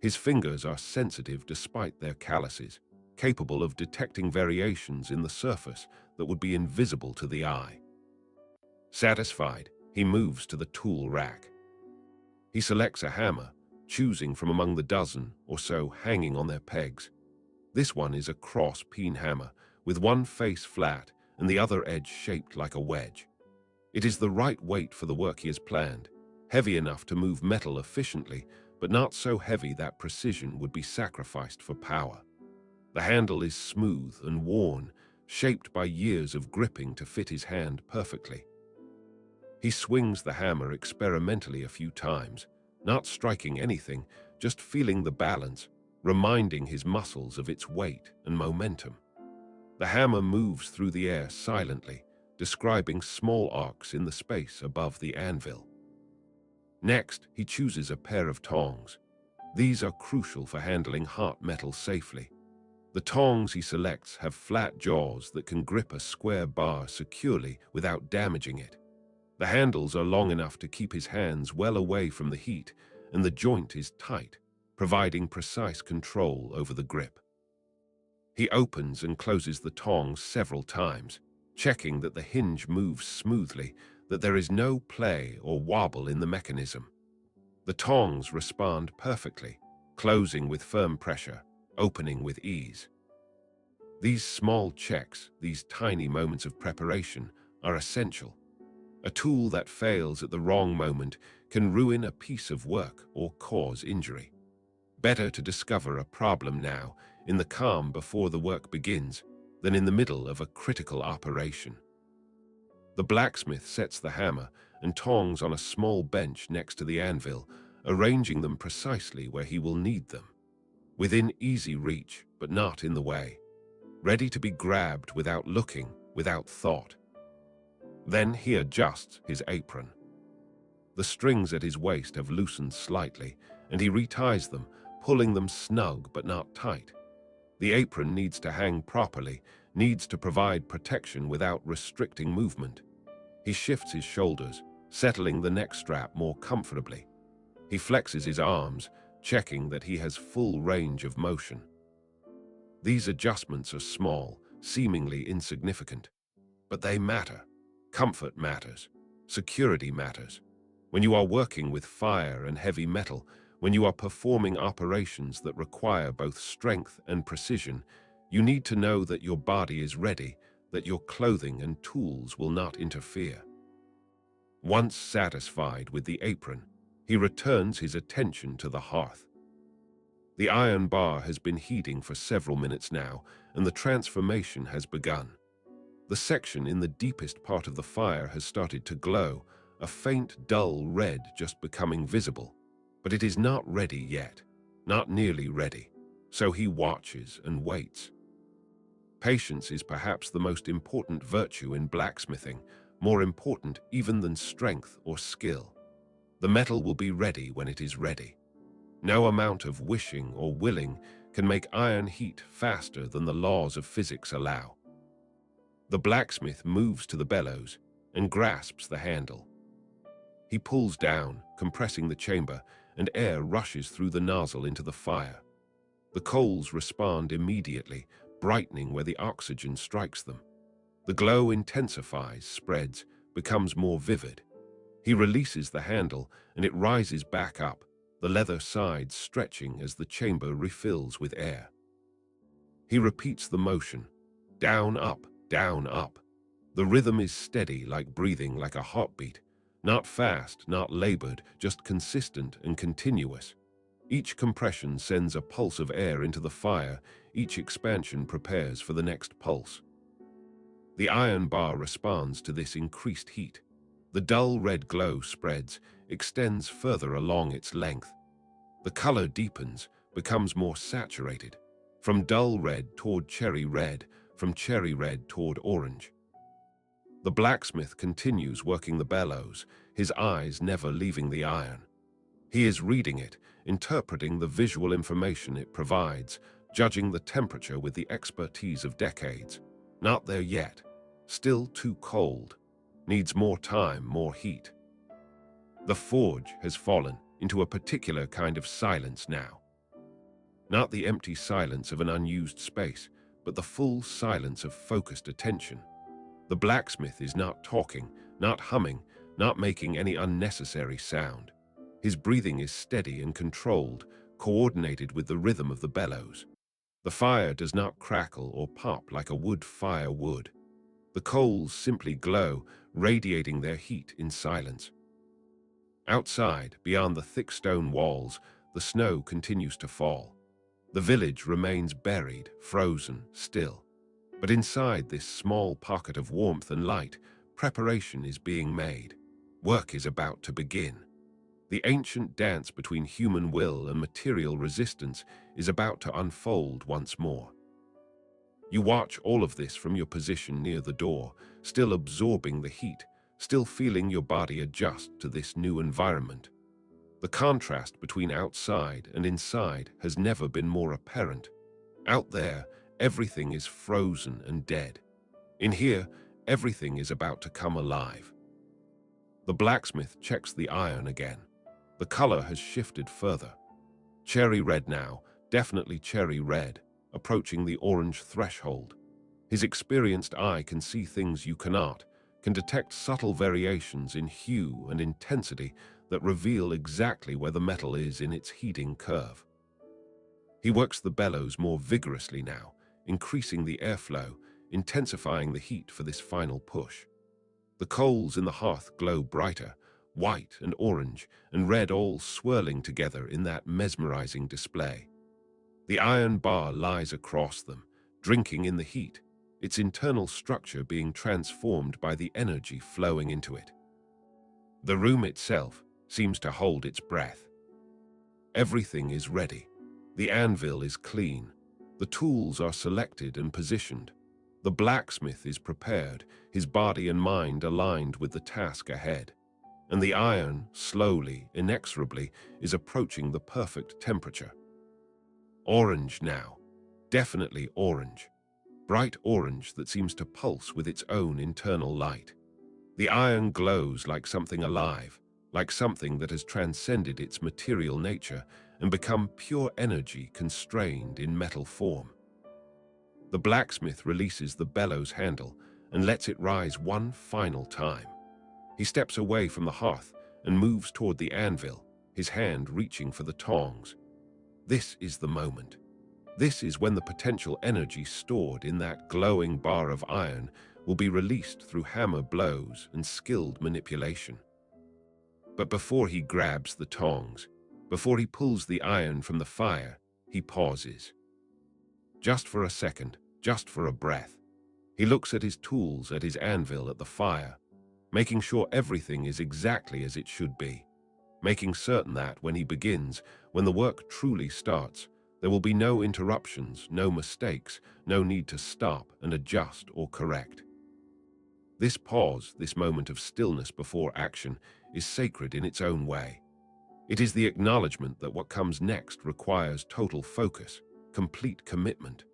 His fingers are sensitive despite their calluses, capable of detecting variations in the surface that would be invisible to the eye. Satisfied, he moves to the tool rack. He selects a hammer, choosing from among the dozen or so hanging on their pegs. This one is a cross peen hammer, with one face flat and the other edge shaped like a wedge. It is the right weight for the work he has planned, heavy enough to move metal efficiently, but not so heavy that precision would be sacrificed for power. The handle is smooth and worn, shaped by years of gripping to fit his hand perfectly. He swings the hammer experimentally a few times, not striking anything, just feeling the balance, reminding his muscles of its weight and momentum. The hammer moves through the air silently, describing small arcs in the space above the anvil. Next, he chooses a pair of tongs. These are crucial for handling hot metal safely. The tongs he selects have flat jaws that can grip a square bar securely without damaging it. The handles are long enough to keep his hands well away from the heat, and the joint is tight, providing precise control over the grip. He opens and closes the tongs several times, checking that the hinge moves smoothly, that there is no play or wobble in the mechanism. The tongs respond perfectly, closing with firm pressure, opening with ease. These small checks, these tiny moments of preparation, are essential. A tool that fails at the wrong moment can ruin a piece of work or cause injury. Better to discover a problem now, in the calm before the work begins, than in the middle of a critical operation. The blacksmith sets the hammer and tongs on a small bench next to the anvil, arranging them precisely where he will need them. Within easy reach, but not in the way. Ready to be grabbed without looking, without thought. Then he adjusts his apron. The strings at his waist have loosened slightly, and he reties them, pulling them snug but not tight. The apron needs to hang properly, needs to provide protection without restricting movement. He shifts his shoulders, settling the neck strap more comfortably. He flexes his arms, checking that he has full range of motion. These adjustments are small, seemingly insignificant, but they matter. Comfort matters. Security matters. When you are working with fire and heavy metal, when you are performing operations that require both strength and precision, you need to know that your body is ready, that your clothing and tools will not interfere. Once satisfied with the apron, he returns his attention to the hearth. The iron bar has been heating for several minutes now, and the transformation has begun. The section in the deepest part of the fire has started to glow, a faint, dull red just becoming visible. But it is not ready yet, not nearly ready, so he watches and waits. Patience is perhaps the most important virtue in blacksmithing, more important even than strength or skill. The metal will be ready when it is ready. No amount of wishing or willing can make iron heat faster than the laws of physics allow. The blacksmith moves to the bellows and grasps the handle. He pulls down, compressing the chamber, and air rushes through the nozzle into the fire. The coals respond immediately, brightening where the oxygen strikes them. The glow intensifies, spreads, becomes more vivid. He releases the handle, and it rises back up, the leather sides stretching as the chamber refills with air. He repeats the motion, down, up, down, up. The rhythm is steady, like breathing, like a heartbeat. Not fast, not labored, just consistent and continuous. Each compression sends a pulse of air into the fire, each expansion prepares for the next pulse. The iron bar responds to this increased heat. The dull red glow spreads, extends further along its length. The color deepens, becomes more saturated, from dull red toward cherry red, from cherry red toward orange. The blacksmith continues working the bellows, his eyes never leaving the iron. He is reading it, interpreting the visual information it provides, judging the temperature with the expertise of decades. Not there yet. Still too cold. Needs more time, more heat. The forge has fallen into a particular kind of silence now. Not the empty silence of an unused space, but the full silence of focused attention. The blacksmith is not talking, not humming, not making any unnecessary sound. His breathing is steady and controlled, coordinated with the rhythm of the bellows. The fire does not crackle or pop like a wood fire would. The coals simply glow, radiating their heat in silence. Outside, beyond the thick stone walls, the snow continues to fall. The village remains buried, frozen, still. But inside this small pocket of warmth and light, preparation is being made. Work is about to begin. The ancient dance between human will and material resistance is about to unfold once more. You watch all of this from your position near the door, still absorbing the heat, still feeling your body adjust to this new environment. The contrast between outside and inside has never been more apparent. Out there, everything is frozen and dead. In here, everything is about to come alive. The blacksmith checks the iron again. The color has shifted further. Cherry red now, definitely cherry red, approaching the orange threshold. His experienced eye can see things you cannot, can detect subtle variations in hue and intensity that reveal exactly where the metal is in its heating curve. He works the bellows more vigorously now, increasing the airflow, intensifying the heat for this final push. The coals in the hearth glow brighter, white and orange and red all swirling together in that mesmerizing display. The iron bar lies across them, drinking in the heat, its internal structure being transformed by the energy flowing into it. The room itself seems to hold its breath. Everything is ready. The anvil is clean. The tools are selected and positioned. The blacksmith is prepared, his body and mind aligned with the task ahead. And the iron, slowly, inexorably, is approaching the perfect temperature. Orange now. Definitely orange. Bright orange that seems to pulse with its own internal light. The iron glows like something alive, like something that has transcended its material nature and become pure energy constrained in metal form. The blacksmith releases the bellows handle and lets it rise one final time. He steps away from the hearth and moves toward the anvil, his hand reaching for the tongs. This is the moment. This is when the potential energy stored in that glowing bar of iron will be released through hammer blows and skilled manipulation. But before he grabs the tongs, before he pulls the iron from the fire, he pauses. Just for a second, just for a breath. He looks at his tools, at his anvil, at the fire, making sure everything is exactly as it should be, making certain that when he begins, when the work truly starts, there will be no interruptions, no mistakes, no need to stop and adjust or correct. This pause, this moment of stillness before action, is sacred in its own way. It is the acknowledgement that what comes next requires total focus, complete commitment.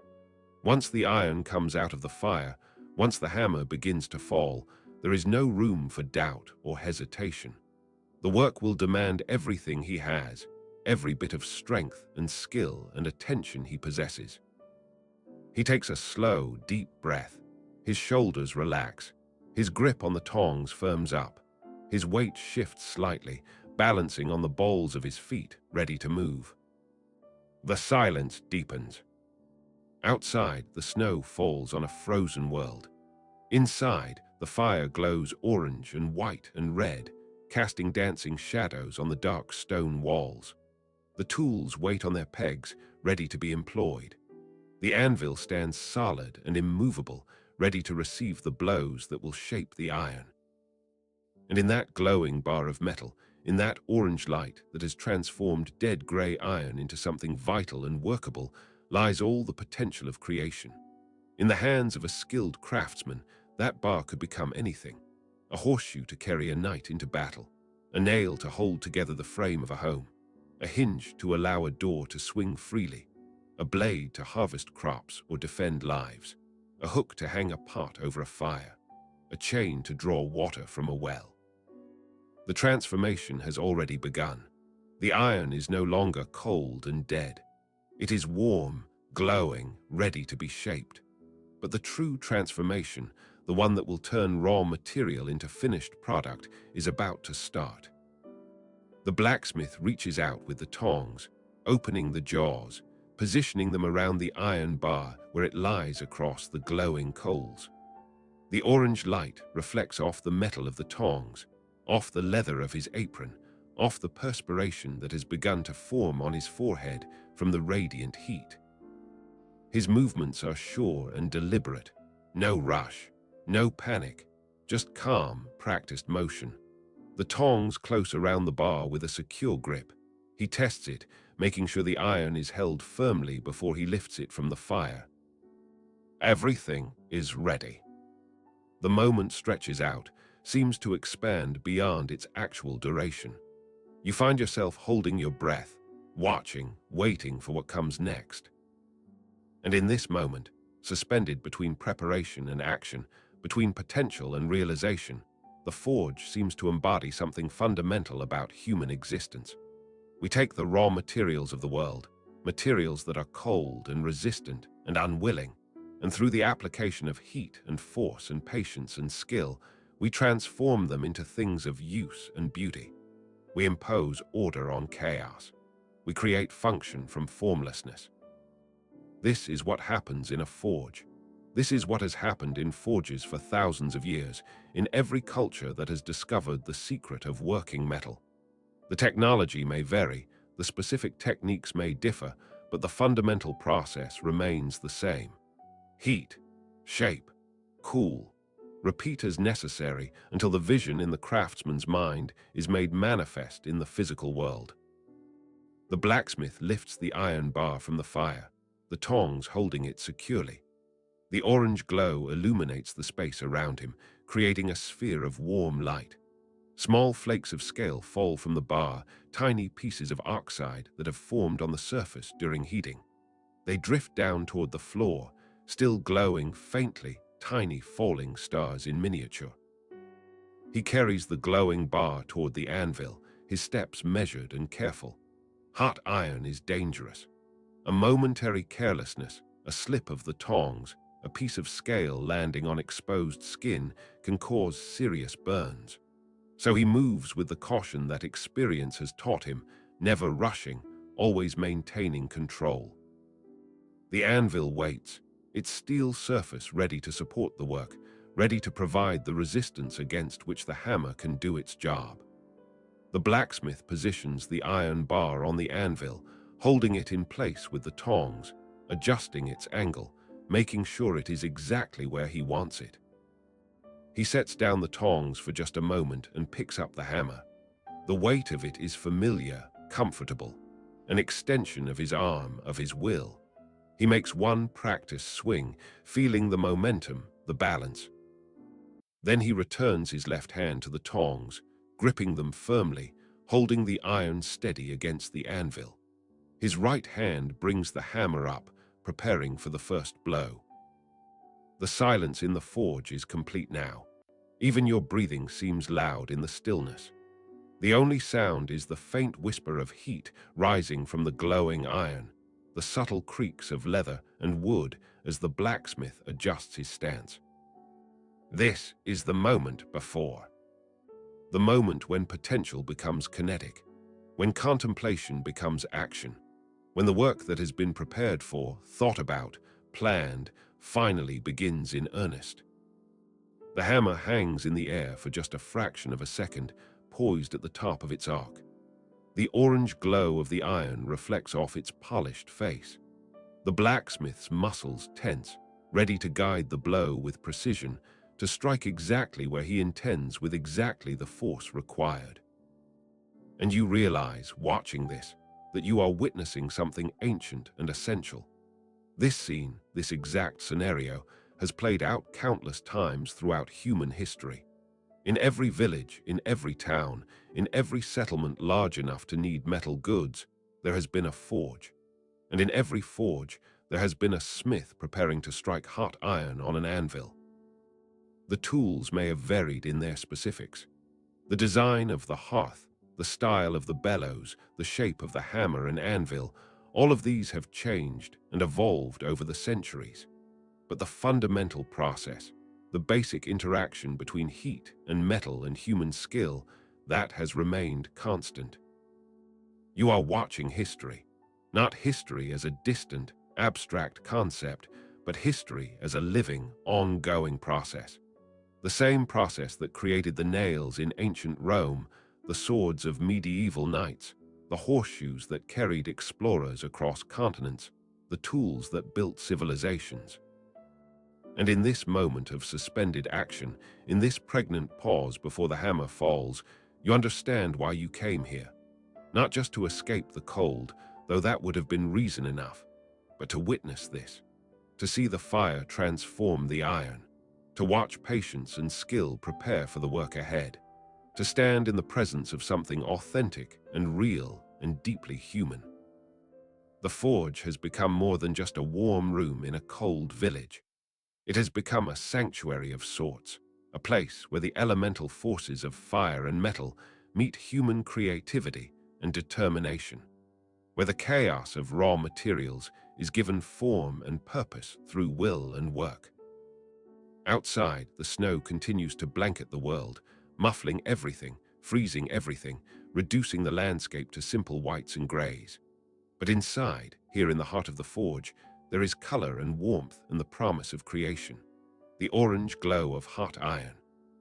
Once the iron comes out of the fire, once the hammer begins to fall, there is no room for doubt or hesitation. The work will demand everything he has, every bit of strength and skill and attention he possesses. He takes a slow, deep breath. His shoulders relax. His grip on the tongs firms up. His weight shifts slightly, balancing on the balls of his feet, ready to move. The silence deepens. Outside, the snow falls on a frozen world. Inside, the fire glows orange and white and red, casting dancing shadows on the dark stone walls. The tools wait on their pegs, ready to be employed. The anvil stands solid and immovable, ready to receive the blows that will shape the iron. And in that glowing bar of metal, in that orange light that has transformed dead grey iron into something vital and workable, lies all the potential of creation. In the hands of a skilled craftsman, that bar could become anything. A horseshoe to carry a knight into battle, a nail to hold together the frame of a home, a hinge to allow a door to swing freely, a blade to harvest crops or defend lives, a hook to hang a pot over a fire, a chain to draw water from a well. The transformation has already begun. The iron is no longer cold and dead. It is warm, glowing, ready to be shaped. But the true transformation, the one that will turn raw material into finished product, is about to start. The blacksmith reaches out with the tongs, opening the jaws, positioning them around the iron bar where it lies across the glowing coals. The orange light reflects off the metal of the tongs, off the leather of his apron, off the perspiration that has begun to form on his forehead from the radiant heat. His movements are sure and deliberate. No rush, no panic, just calm, practiced motion. The tongs close around the bar with a secure grip. He tests it, making sure the iron is held firmly before he lifts it from the fire. Everything is ready. The moment stretches out, seems to expand beyond its actual duration. You find yourself holding your breath, watching, waiting for what comes next. And in this moment, suspended between preparation and action, between potential and realization, the forge seems to embody something fundamental about human existence. We take the raw materials of the world, materials that are cold and resistant and unwilling, and through the application of heat and force and patience and skill, we transform them into things of use and beauty. We impose order on chaos. We create function from formlessness. This is what happens in a forge. This is what has happened in forges for thousands of years, in every culture that has discovered the secret of working metal. The technology may vary, the specific techniques may differ, but the fundamental process remains the same. Heat, shape, cool. Repeat as necessary until the vision in the craftsman's mind is made manifest in the physical world. The blacksmith lifts the iron bar from the fire, the tongs holding it securely. The orange glow illuminates the space around him, creating a sphere of warm light. Small flakes of scale fall from the bar, tiny pieces of oxide that have formed on the surface during heating. They drift down toward the floor, still glowing faintly, tiny falling stars in miniature. He carries the glowing bar toward the anvil, his steps measured and careful. Hot iron is dangerous. A momentary carelessness, a slip of the tongs, a piece of scale landing on exposed skin can cause serious burns. So he moves with the caution that experience has taught him, never rushing, always maintaining control. The anvil waits, its steel surface ready to support the work, ready to provide the resistance against which the hammer can do its job. The blacksmith positions the iron bar on the anvil, holding it in place with the tongs, adjusting its angle, making sure it is exactly where he wants it. He sets down the tongs for just a moment and picks up the hammer. The weight of it is familiar, comfortable, an extension of his arm, of his will. He makes one practice swing, feeling the momentum, the balance. Then he returns his left hand to the tongs, gripping them firmly, holding the iron steady against the anvil. His right hand brings the hammer up, preparing for the first blow. The silence in the forge is complete now. Even your breathing seems loud in the stillness. The only sound is the faint whisper of heat rising from the glowing iron, the subtle creaks of leather and wood as the blacksmith adjusts his stance. This is the moment before. The moment when potential becomes kinetic, when contemplation becomes action, when the work that has been prepared for, thought about, planned, finally begins in earnest. The hammer hangs in the air for just a fraction of a second, poised at the top of its arc. The orange glow of the iron reflects off its polished face. The blacksmith's muscles tense, ready to guide the blow with precision, to strike exactly where he intends with exactly the force required. And you realize, watching this, that you are witnessing something ancient and essential. This scene, this exact scenario, has played out countless times throughout human history. In every village, in every town, in every settlement large enough to need metal goods, there has been a forge. And in every forge, there has been a smith preparing to strike hot iron on an anvil. The tools may have varied in their specifics. The design of the hearth, the style of the bellows, the shape of the hammer and anvil, all of these have changed and evolved over the centuries. But the fundamental process, the basic interaction between heat and metal and human skill, that has remained constant. You are watching history, not history as a distant, abstract concept, but history as a living, ongoing process. The same process that created the nails in ancient Rome, the swords of medieval knights, the horseshoes that carried explorers across continents, the tools that built civilizations. And in this moment of suspended action, in this pregnant pause before the hammer falls, you understand why you came here. Not just to escape the cold, though that would have been reason enough, but to witness this, to see the fire transform the iron, to watch patience and skill prepare for the work ahead, to stand in the presence of something authentic and real and deeply human. The forge has become more than just a warm room in a cold village. It has become a sanctuary of sorts, a place where the elemental forces of fire and metal meet human creativity and determination, where the chaos of raw materials is given form and purpose through will and work. Outside, the snow continues to blanket the world, muffling everything, freezing everything, reducing the landscape to simple whites and grays. But inside, here in the heart of the forge, There is color and warmth and the promise of creation. The orange glow of hot iron,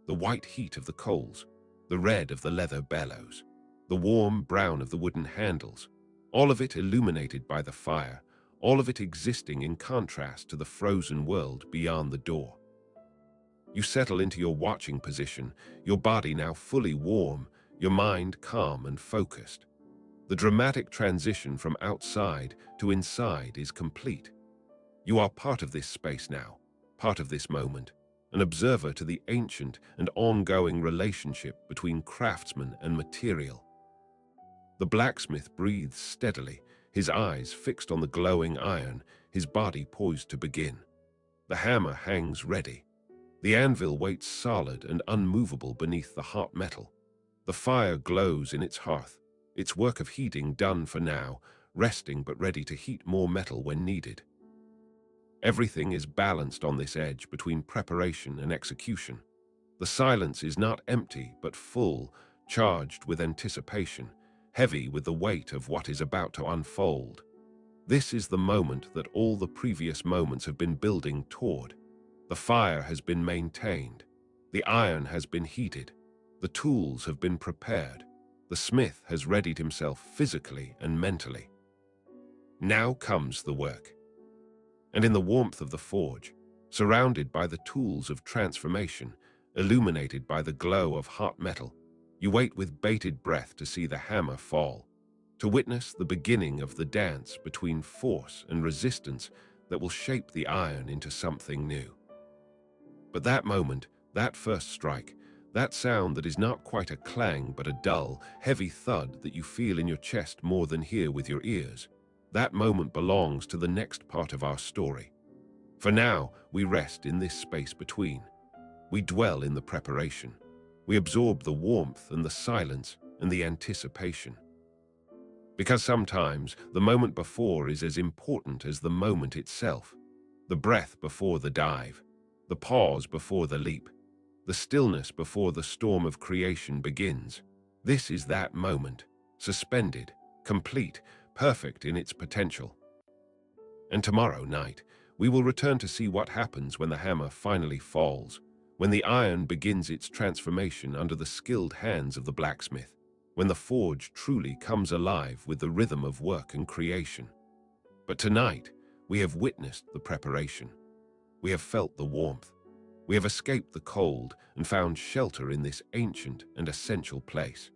the white heat of the coals, the red of the leather bellows, the warm brown of the wooden handles, all of it illuminated by the fire, all of it existing in contrast to the frozen world beyond the door. You settle into your watching position, your body now fully warm, your mind calm and focused. The dramatic transition from outside to inside is complete. You are part of this space now, part of this moment, an observer to the ancient and ongoing relationship between craftsman and material. The blacksmith breathes steadily, his eyes fixed on the glowing iron, his body poised to begin. The hammer hangs ready. The anvil waits solid and unmovable beneath the hot metal. The fire glows in its hearth, its work of heating done for now, resting but ready to heat more metal when needed. Everything is balanced on this edge between preparation and execution. The silence is not empty but full, charged with anticipation, heavy with the weight of what is about to unfold. This is the moment that all the previous moments have been building toward. The fire has been maintained. The iron has been heated. The tools have been prepared. The smith has readied himself physically and mentally. Now comes the work. And in the warmth of the forge, surrounded by the tools of transformation, illuminated by the glow of hot metal, you wait with bated breath to see the hammer fall, to witness the beginning of the dance between force and resistance that will shape the iron into something new. But that moment, that first strike, that sound that is not quite a clang but a dull, heavy thud that you feel in your chest more than hear with your ears, that moment belongs to the next part of our story. For now, we rest in this space between. We dwell in the preparation. We absorb the warmth and the silence and the anticipation. Because sometimes the moment before is as important as the moment itself. The breath before the dive, the pause before the leap, the stillness before the storm of creation begins. This is that moment, suspended, complete, perfect in its potential. And tomorrow night, we will return to see what happens when the hammer finally falls, when the iron begins its transformation under the skilled hands of the blacksmith, when the forge truly comes alive with the rhythm of work and creation. But tonight, we have witnessed the preparation. We have felt the warmth. We have escaped the cold and found shelter in this ancient and essential place.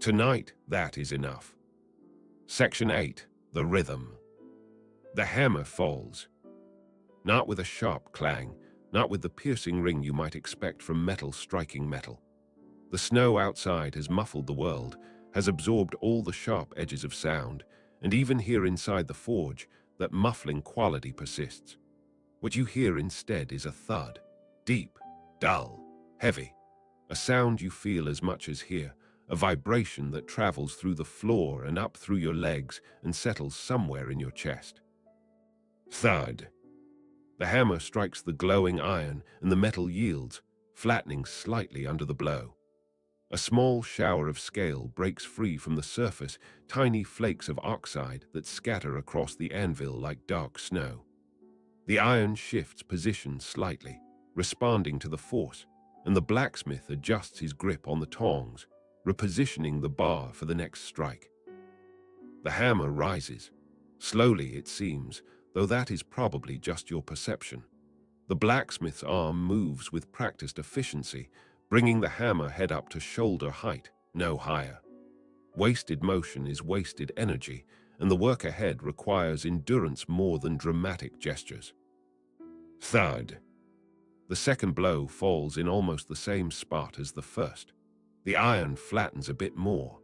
Tonight, that is enough. Section 8. The Rhythm. The hammer falls. Not with a sharp clang, not with the piercing ring you might expect from metal striking metal. The snow outside has muffled the world, has absorbed all the sharp edges of sound, and even here inside the forge, that muffling quality persists. What you hear instead is a thud, deep, dull, heavy, a sound you feel as much as hear, a vibration that travels through the floor and up through your legs and settles somewhere in your chest. Thud. The hammer strikes the glowing iron and the metal yields, flattening slightly under the blow. A small shower of scale breaks free from the surface, tiny flakes of oxide that scatter across the anvil like dark snow. The iron shifts position slightly, responding to the force, and the blacksmith adjusts his grip on the tongs, repositioning the bar for the next strike. The hammer rises. Slowly, it seems, though that is probably just your perception. The blacksmith's arm moves with practiced efficiency, bringing the hammer head up to shoulder height, no higher. Wasted motion is wasted energy, and the work ahead requires endurance more than dramatic gestures. Thud. The second blow falls in almost the same spot as the first. The iron flattens a bit more.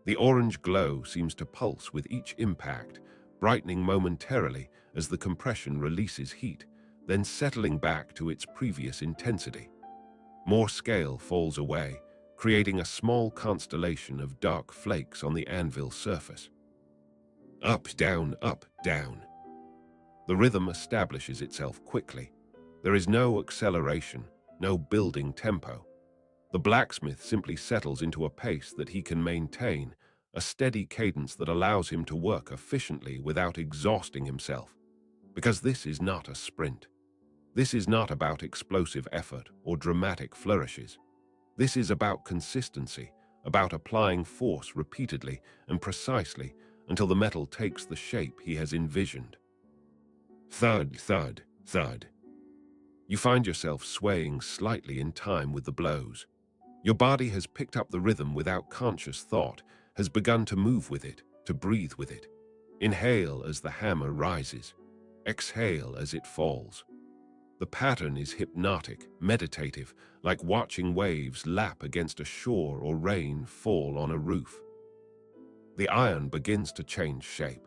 The orange glow seems to pulse with each impact, brightening momentarily as the compression releases heat, then settling back to its previous intensity. More scale falls away, creating a small constellation of dark flakes on the anvil surface. Up, down, up, down. The rhythm establishes itself quickly. There is no acceleration, no building tempo. The blacksmith simply settles into a pace that he can maintain, a steady cadence that allows him to work efficiently without exhausting himself. Because this is not a sprint. This is not about explosive effort or dramatic flourishes. This is about consistency, about applying force repeatedly and precisely until the metal takes the shape he has envisioned. Thud, thud, thud. You find yourself swaying slightly in time with the blows. Your body has picked up the rhythm without conscious thought, has begun to move with it, to breathe with it. Inhale as the hammer rises. Exhale as it falls. The pattern is hypnotic, meditative, like watching waves lap against a shore or rain fall on a roof. The iron begins to change shape.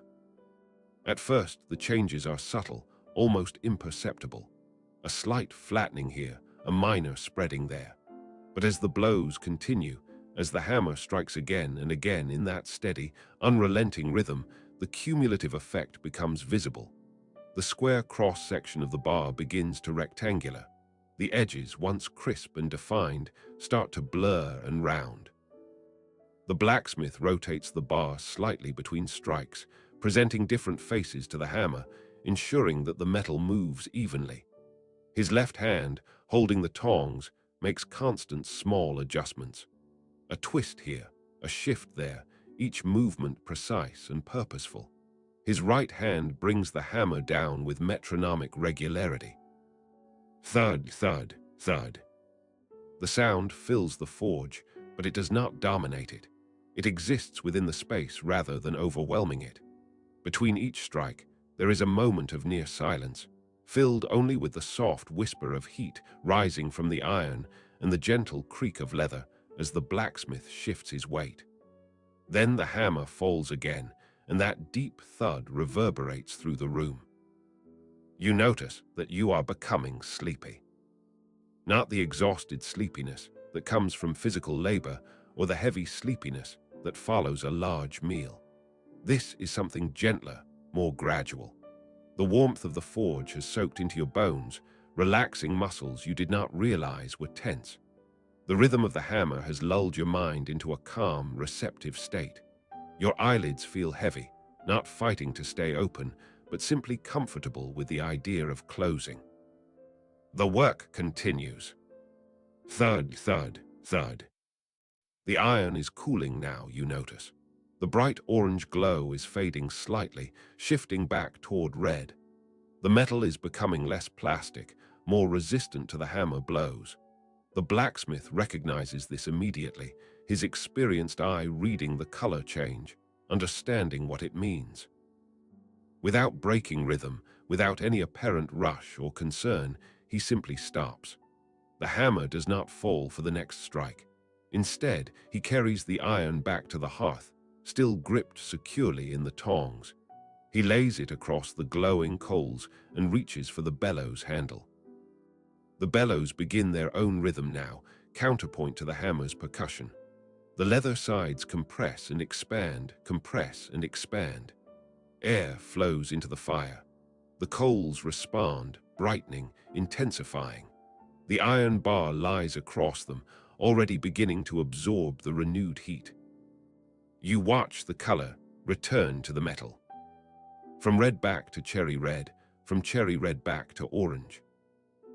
At first, the changes are subtle, almost imperceptible. A slight flattening here, a minor spreading there. But as the blows continue, as the hammer strikes again and again in that steady, unrelenting rhythm, the cumulative effect becomes visible. The square cross-section of the bar begins to rectangular. The edges, once crisp and defined, start to blur and round. The blacksmith rotates the bar slightly between strikes, presenting different faces to the hammer, ensuring that the metal moves evenly. His left hand, holding the tongs, makes constant small adjustments. A twist here, a shift there, each movement precise and purposeful. His right hand brings the hammer down with metronomic regularity. Thud, thud, thud. The sound fills the forge, but it does not dominate it. It exists within the space rather than overwhelming it. Between each strike, there is a moment of near silence, filled only with the soft whisper of heat rising from the iron and the gentle creak of leather as the blacksmith shifts his weight. Then the hammer falls again, and that deep thud reverberates through the room. You notice that you are becoming sleepy. Not the exhausted sleepiness that comes from physical labor or the heavy sleepiness that follows a large meal. This is something gentler, more gradual. The warmth of the forge has soaked into your bones, relaxing muscles you did not realize were tense. The rhythm of the hammer has lulled your mind into a calm, receptive state. Your eyelids feel heavy, not fighting to stay open, but simply comfortable with the idea of closing. The work continues. Thud, thud, thud. The iron is cooling now, you notice. The bright orange glow is fading slightly, shifting back toward red. The metal is becoming less plastic, more resistant to the hammer blows. The blacksmith recognizes this immediately, his experienced eye reading the color change, understanding what it means. Without breaking rhythm, without any apparent rush or concern, he simply stops. The hammer does not fall for the next strike. Instead, he carries the iron back to the hearth, still gripped securely in the tongs. He lays it across the glowing coals and reaches for the bellows handle. The bellows begin their own rhythm now, counterpoint to the hammer's percussion. The leather sides compress and expand, compress and expand. Air flows into the fire. The coals respond, brightening, intensifying. The iron bar lies across them, already beginning to absorb the renewed heat. You watch the color return to the metal. From red back to cherry red, from cherry red back to orange.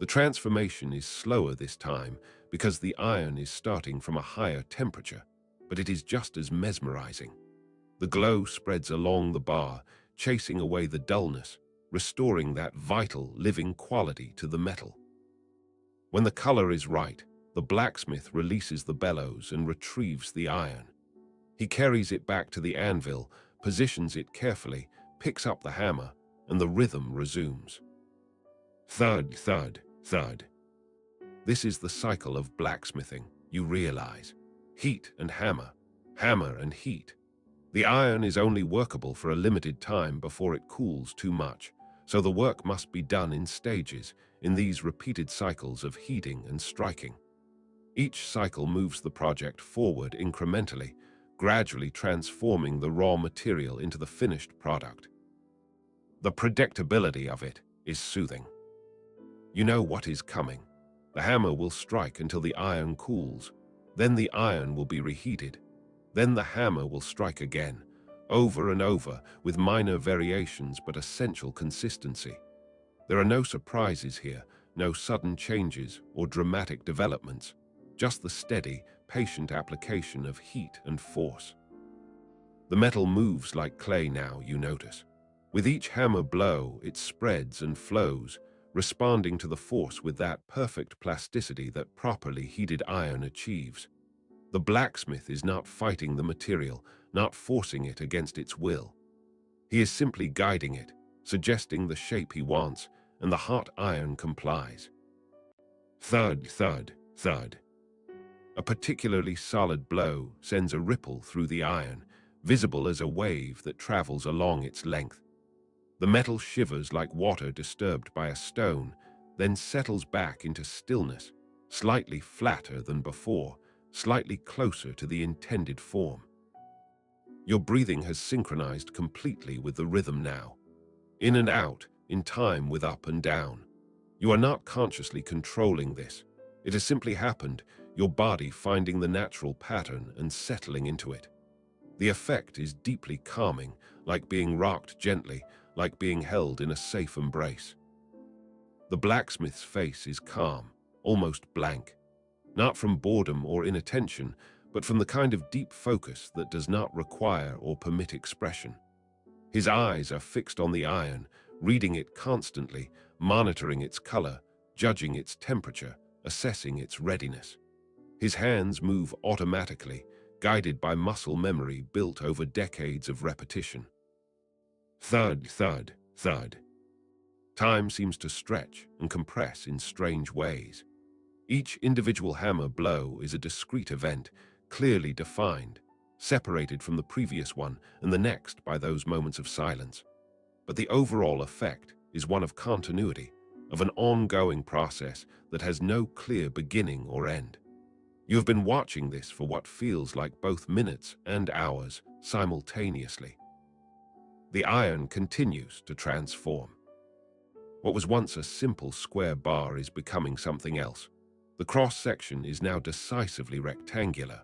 The transformation is slower this time because the iron is starting from a higher temperature, but it is just as mesmerizing. The glow spreads along the bar, chasing away the dullness, restoring that vital, living quality to the metal. When the color is right, the blacksmith releases the bellows and retrieves the iron. He carries it back to the anvil, positions it carefully, picks up the hammer, and the rhythm resumes. Thud, thud, thud. This is the cycle of blacksmithing, you realize. Heat and hammer, hammer and heat. The iron is only workable for a limited time before it cools too much, so the work must be done in stages, in these repeated cycles of heating and striking. Each cycle moves the project forward incrementally, gradually transforming the raw material into the finished product. The predictability of it is soothing. You know what is coming. The hammer will strike until the iron cools. Then the iron will be reheated. Then the hammer will strike again, over and over, with minor variations but essential consistency. There are no surprises here, no sudden changes or dramatic developments, just the steady, patient application of heat and force. The metal moves like clay now, you notice. With each hammer blow, it spreads and flows, responding to the force with that perfect plasticity that properly heated iron achieves. The blacksmith is not fighting the material, not forcing it against its will. He is simply guiding it, suggesting the shape he wants, and the hot iron complies. Thud, thud, thud. A particularly solid blow sends a ripple through the iron, visible as a wave that travels along its length. The metal shivers like water disturbed by a stone, then settles back into stillness, slightly flatter than before, slightly closer to the intended form. Your breathing has synchronized completely with the rhythm now. In and out, in time with up and down. You are not consciously controlling this. It has simply happened, your body finding the natural pattern and settling into it. The effect is deeply calming, like being rocked gently, like being held in a safe embrace. The blacksmith's face is calm, almost blank. Not from boredom or inattention, but from the kind of deep focus that does not require or permit expression. His eyes are fixed on the iron, reading it constantly, monitoring its color, judging its temperature, assessing its readiness. His hands move automatically, guided by muscle memory built over decades of repetition. Thud, thud, thud. Time seems to stretch and compress in strange ways. Each individual hammer blow is a discrete event, clearly defined, separated from the previous one and the next by those moments of silence. But the overall effect is one of continuity, of an ongoing process that has no clear beginning or end. You have been watching this for what feels like both minutes and hours simultaneously. The iron continues to transform. What was once a simple square bar is becoming something else. The cross-section is now decisively rectangular.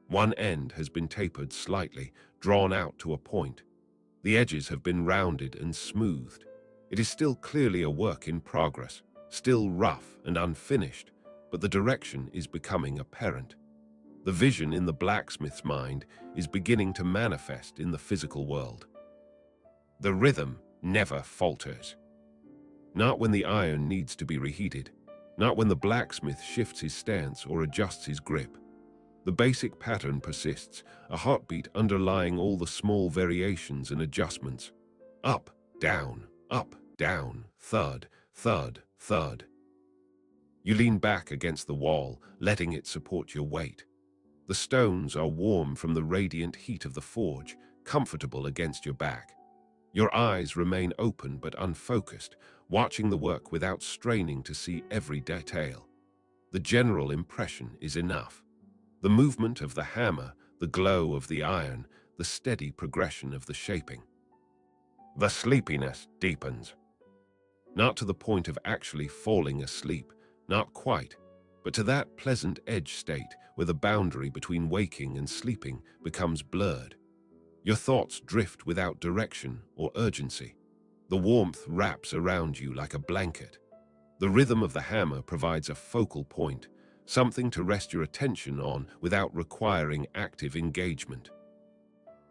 One end has been tapered slightly, drawn out to a point. The edges have been rounded and smoothed. It is still clearly a work in progress, still rough and unfinished, but the direction is becoming apparent. The vision in the blacksmith's mind is beginning to manifest in the physical world. The rhythm never falters. Not when the iron needs to be reheated, not when the blacksmith shifts his stance or adjusts his grip. The basic pattern persists, a heartbeat underlying all the small variations and adjustments. Up, down, thud, thud, thud. You lean back against the wall, letting it support your weight. The stones are warm from the radiant heat of the forge, comfortable against your back. Your eyes remain open but unfocused, watching the work without straining to see every detail. The general impression is enough. The movement of the hammer, the glow of the iron, the steady progression of the shaping. The sleepiness deepens. Not to the point of actually falling asleep, not quite, but to that pleasant edge state where the boundary between waking and sleeping becomes blurred. Your thoughts drift without direction or urgency. The warmth wraps around you like a blanket. The rhythm of the hammer provides a focal point, something to rest your attention on without requiring active engagement.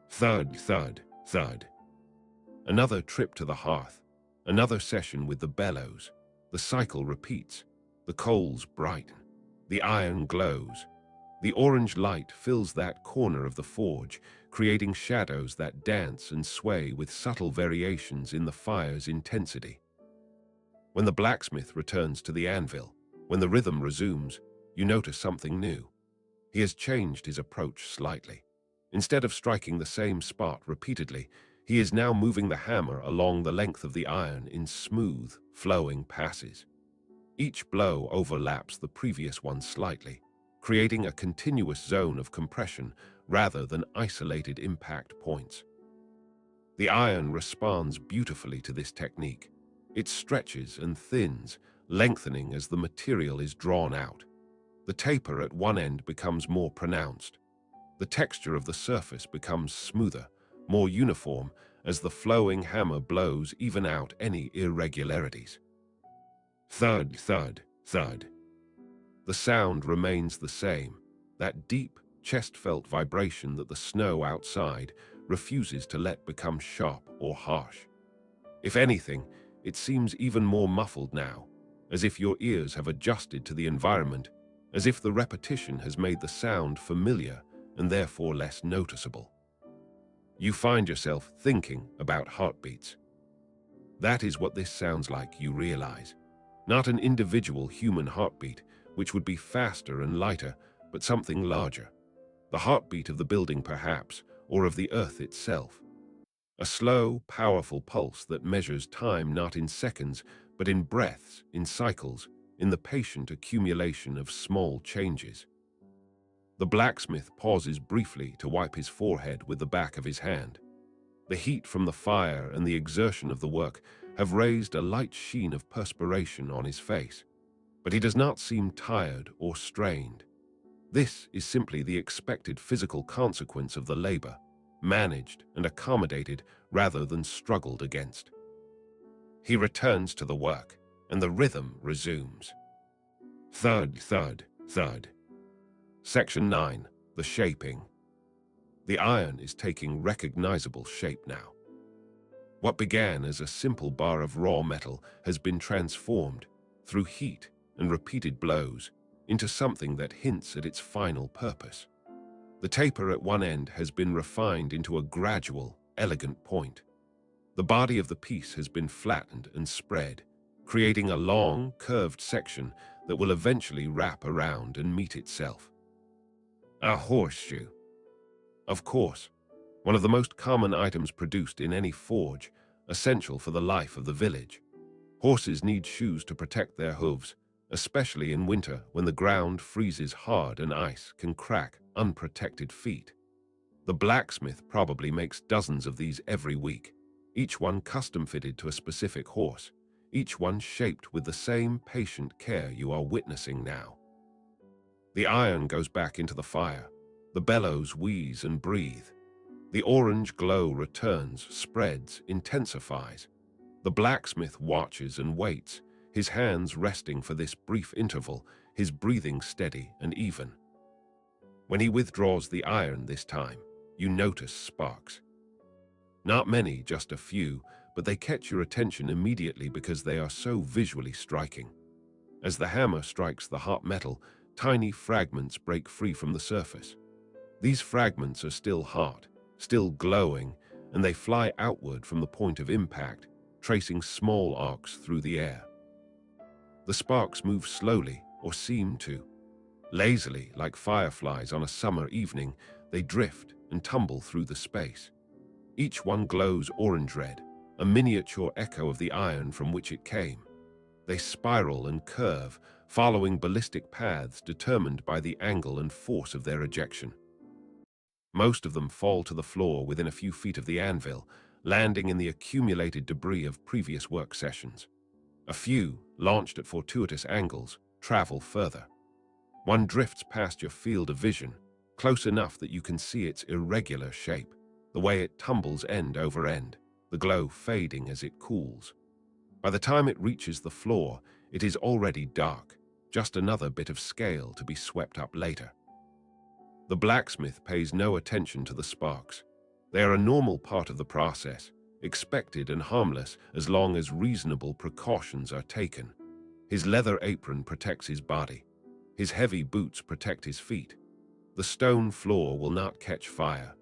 Thud, thud, thud. Another trip to the hearth, another session with the bellows. The cycle repeats. The coals brighten. The iron glows. The orange light fills that corner of the forge, creating shadows that dance and sway with subtle variations in the fire's intensity. When the blacksmith returns to the anvil, when the rhythm resumes, you notice something new. He has changed his approach slightly. Instead of striking the same spot repeatedly, he is now moving the hammer along the length of the iron in smooth, flowing passes. Each blow overlaps the previous one slightly, creating a continuous zone of compression rather than isolated impact points. The iron responds beautifully to this technique. It stretches and thins, lengthening as the material is drawn out. The taper at one end becomes more pronounced. The texture of the surface becomes smoother, more uniform, as the flowing hammer blows even out any irregularities. Thud, thud, thud. The sound remains the same, that deep, chest-felt vibration that the snow outside refuses to let become sharp or harsh. If anything, it seems even more muffled now, as if your ears have adjusted to the environment, as if the repetition has made the sound familiar and therefore less noticeable. You find yourself thinking about heartbeats. That is what this sounds like, you realize. Not an individual human heartbeat, which would be faster and lighter, but something larger. The heartbeat of the building, perhaps, or of the earth itself. A slow, powerful pulse that measures time not in seconds, but in breaths, in cycles, in the patient accumulation of small changes. The blacksmith pauses briefly to wipe his forehead with the back of his hand. The heat from the fire and the exertion of the work have raised a light sheen of perspiration on his face, but he does not seem tired or strained. This is simply the expected physical consequence of the labor, managed and accommodated rather than struggled against. He returns to the work, and the rhythm resumes. Thud, thud, thud. Section 9. The shaping. The iron is taking recognizable shape now. What began as a simple bar of raw metal has been transformed, through heat and repeated blows, into something that hints at its final purpose. The taper at one end has been refined into a gradual, elegant point. The body of the piece has been flattened and spread, creating a long, curved section that will eventually wrap around and meet itself. A horseshoe. Of course, one of the most common items produced in any forge, essential for the life of the village. Horses need shoes to protect their hooves, especially in winter when the ground freezes hard and ice can crack unprotected feet. The blacksmith probably makes dozens of these every week, each one custom-fitted to a specific horse, each one shaped with the same patient care you are witnessing now. The iron goes back into the fire. The bellows wheeze and breathe. The orange glow returns, spreads, intensifies. The blacksmith watches and waits, his hands resting for this brief interval, his breathing steady and even. When he withdraws the iron this time, you notice sparks. Not many, just a few, but they catch your attention immediately because they are so visually striking. As the hammer strikes the hot metal, tiny fragments break free from the surface. These fragments are still hot, still glowing, and they fly outward from the point of impact, tracing small arcs through the air. The sparks move slowly, or seem to. Lazily, like fireflies on a summer evening, they drift and tumble through the space. Each one glows orange-red, a miniature echo of the iron from which it came. They spiral and curve, following ballistic paths determined by the angle and force of their ejection. Most of them fall to the floor within a few feet of the anvil, landing in the accumulated debris of previous work sessions. A few, launched at fortuitous angles, travel further. One drifts past your field of vision, close enough that you can see its irregular shape, the way it tumbles end over end, the glow fading as it cools. By the time it reaches the floor, it is already dark, just another bit of scale to be swept up later. The blacksmith pays no attention to the sparks. They are a normal part of the process, expected and harmless as long as reasonable precautions are taken. His leather apron protects his body. His heavy boots protect his feet. The stone floor will not catch fire.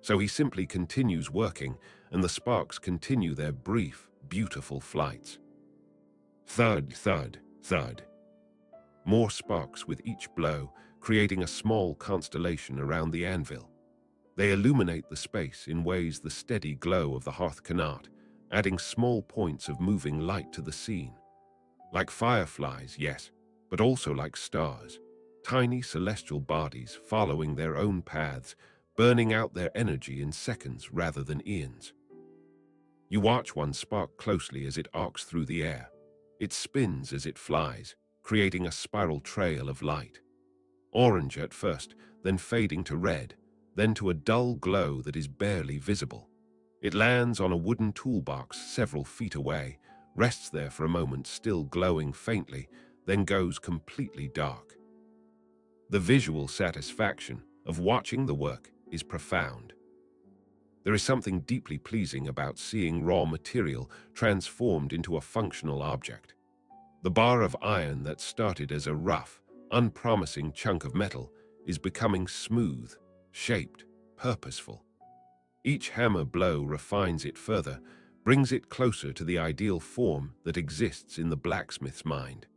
So he simply continues working, and the sparks continue their brief, beautiful flights. Thud, thud, thud. More sparks with each blow, creating a small constellation around the anvil. They illuminate the space in ways the steady glow of the hearth cannot, adding small points of moving light to the scene. Like fireflies, yes, but also like stars, tiny celestial bodies following their own paths, burning out their energy in seconds rather than eons. You watch one spark closely as it arcs through the air. It spins as it flies, creating a spiral trail of light. Orange at first, then fading to red, then to a dull glow that is barely visible. It lands on a wooden toolbox several feet away, rests there for a moment, still glowing faintly, then goes completely dark. The visual satisfaction of watching the work is profound. There is something deeply pleasing about seeing raw material transformed into a functional object. The bar of iron that started as a rough, unpromising chunk of metal is becoming smooth, shaped, purposeful. Each hammer blow refines it further, brings it closer to the ideal form that exists in the blacksmith's mind.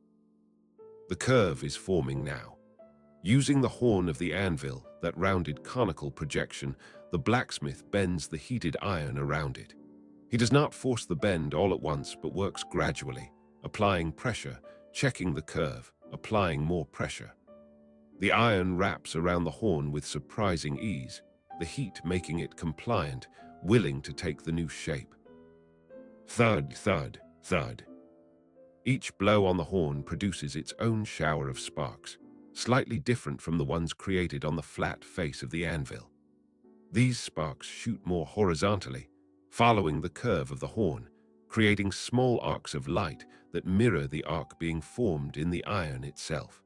The curve is forming now. Using the horn of the anvil, that rounded conical projection, the blacksmith bends the heated iron around it. He does not force the bend all at once, but works gradually, applying pressure, checking the curve, applying more pressure. The iron wraps around the horn with surprising ease, the heat making it compliant, willing to take the new shape. Thud, thud, thud. Each blow on the horn produces its own shower of sparks, slightly different from the ones created on the flat face of the anvil. These sparks shoot more horizontally, following the curve of the horn, creating small arcs of light that mirror the arc being formed in the iron itself.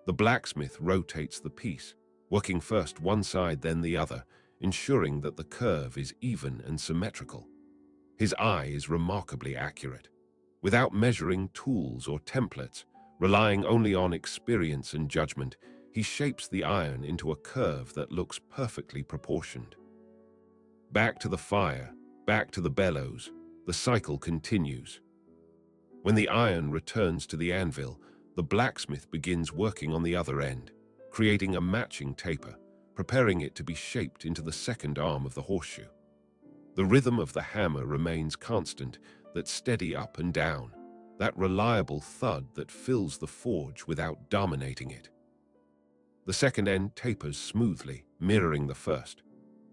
The blacksmith rotates the piece, working first one side then the other, ensuring that the curve is even and symmetrical. His eye is remarkably accurate. Without measuring tools or templates, relying only on experience and judgment, he shapes the iron into a curve that looks perfectly proportioned. Back to the fire, back to the bellows, the cycle continues. When the iron returns to the anvil, the blacksmith begins working on the other end, creating a matching taper, preparing it to be shaped into the second arm of the horseshoe. The rhythm of the hammer remains constant, that steady up and down, that reliable thud that fills the forge without dominating it. The second end tapers smoothly, mirroring the first.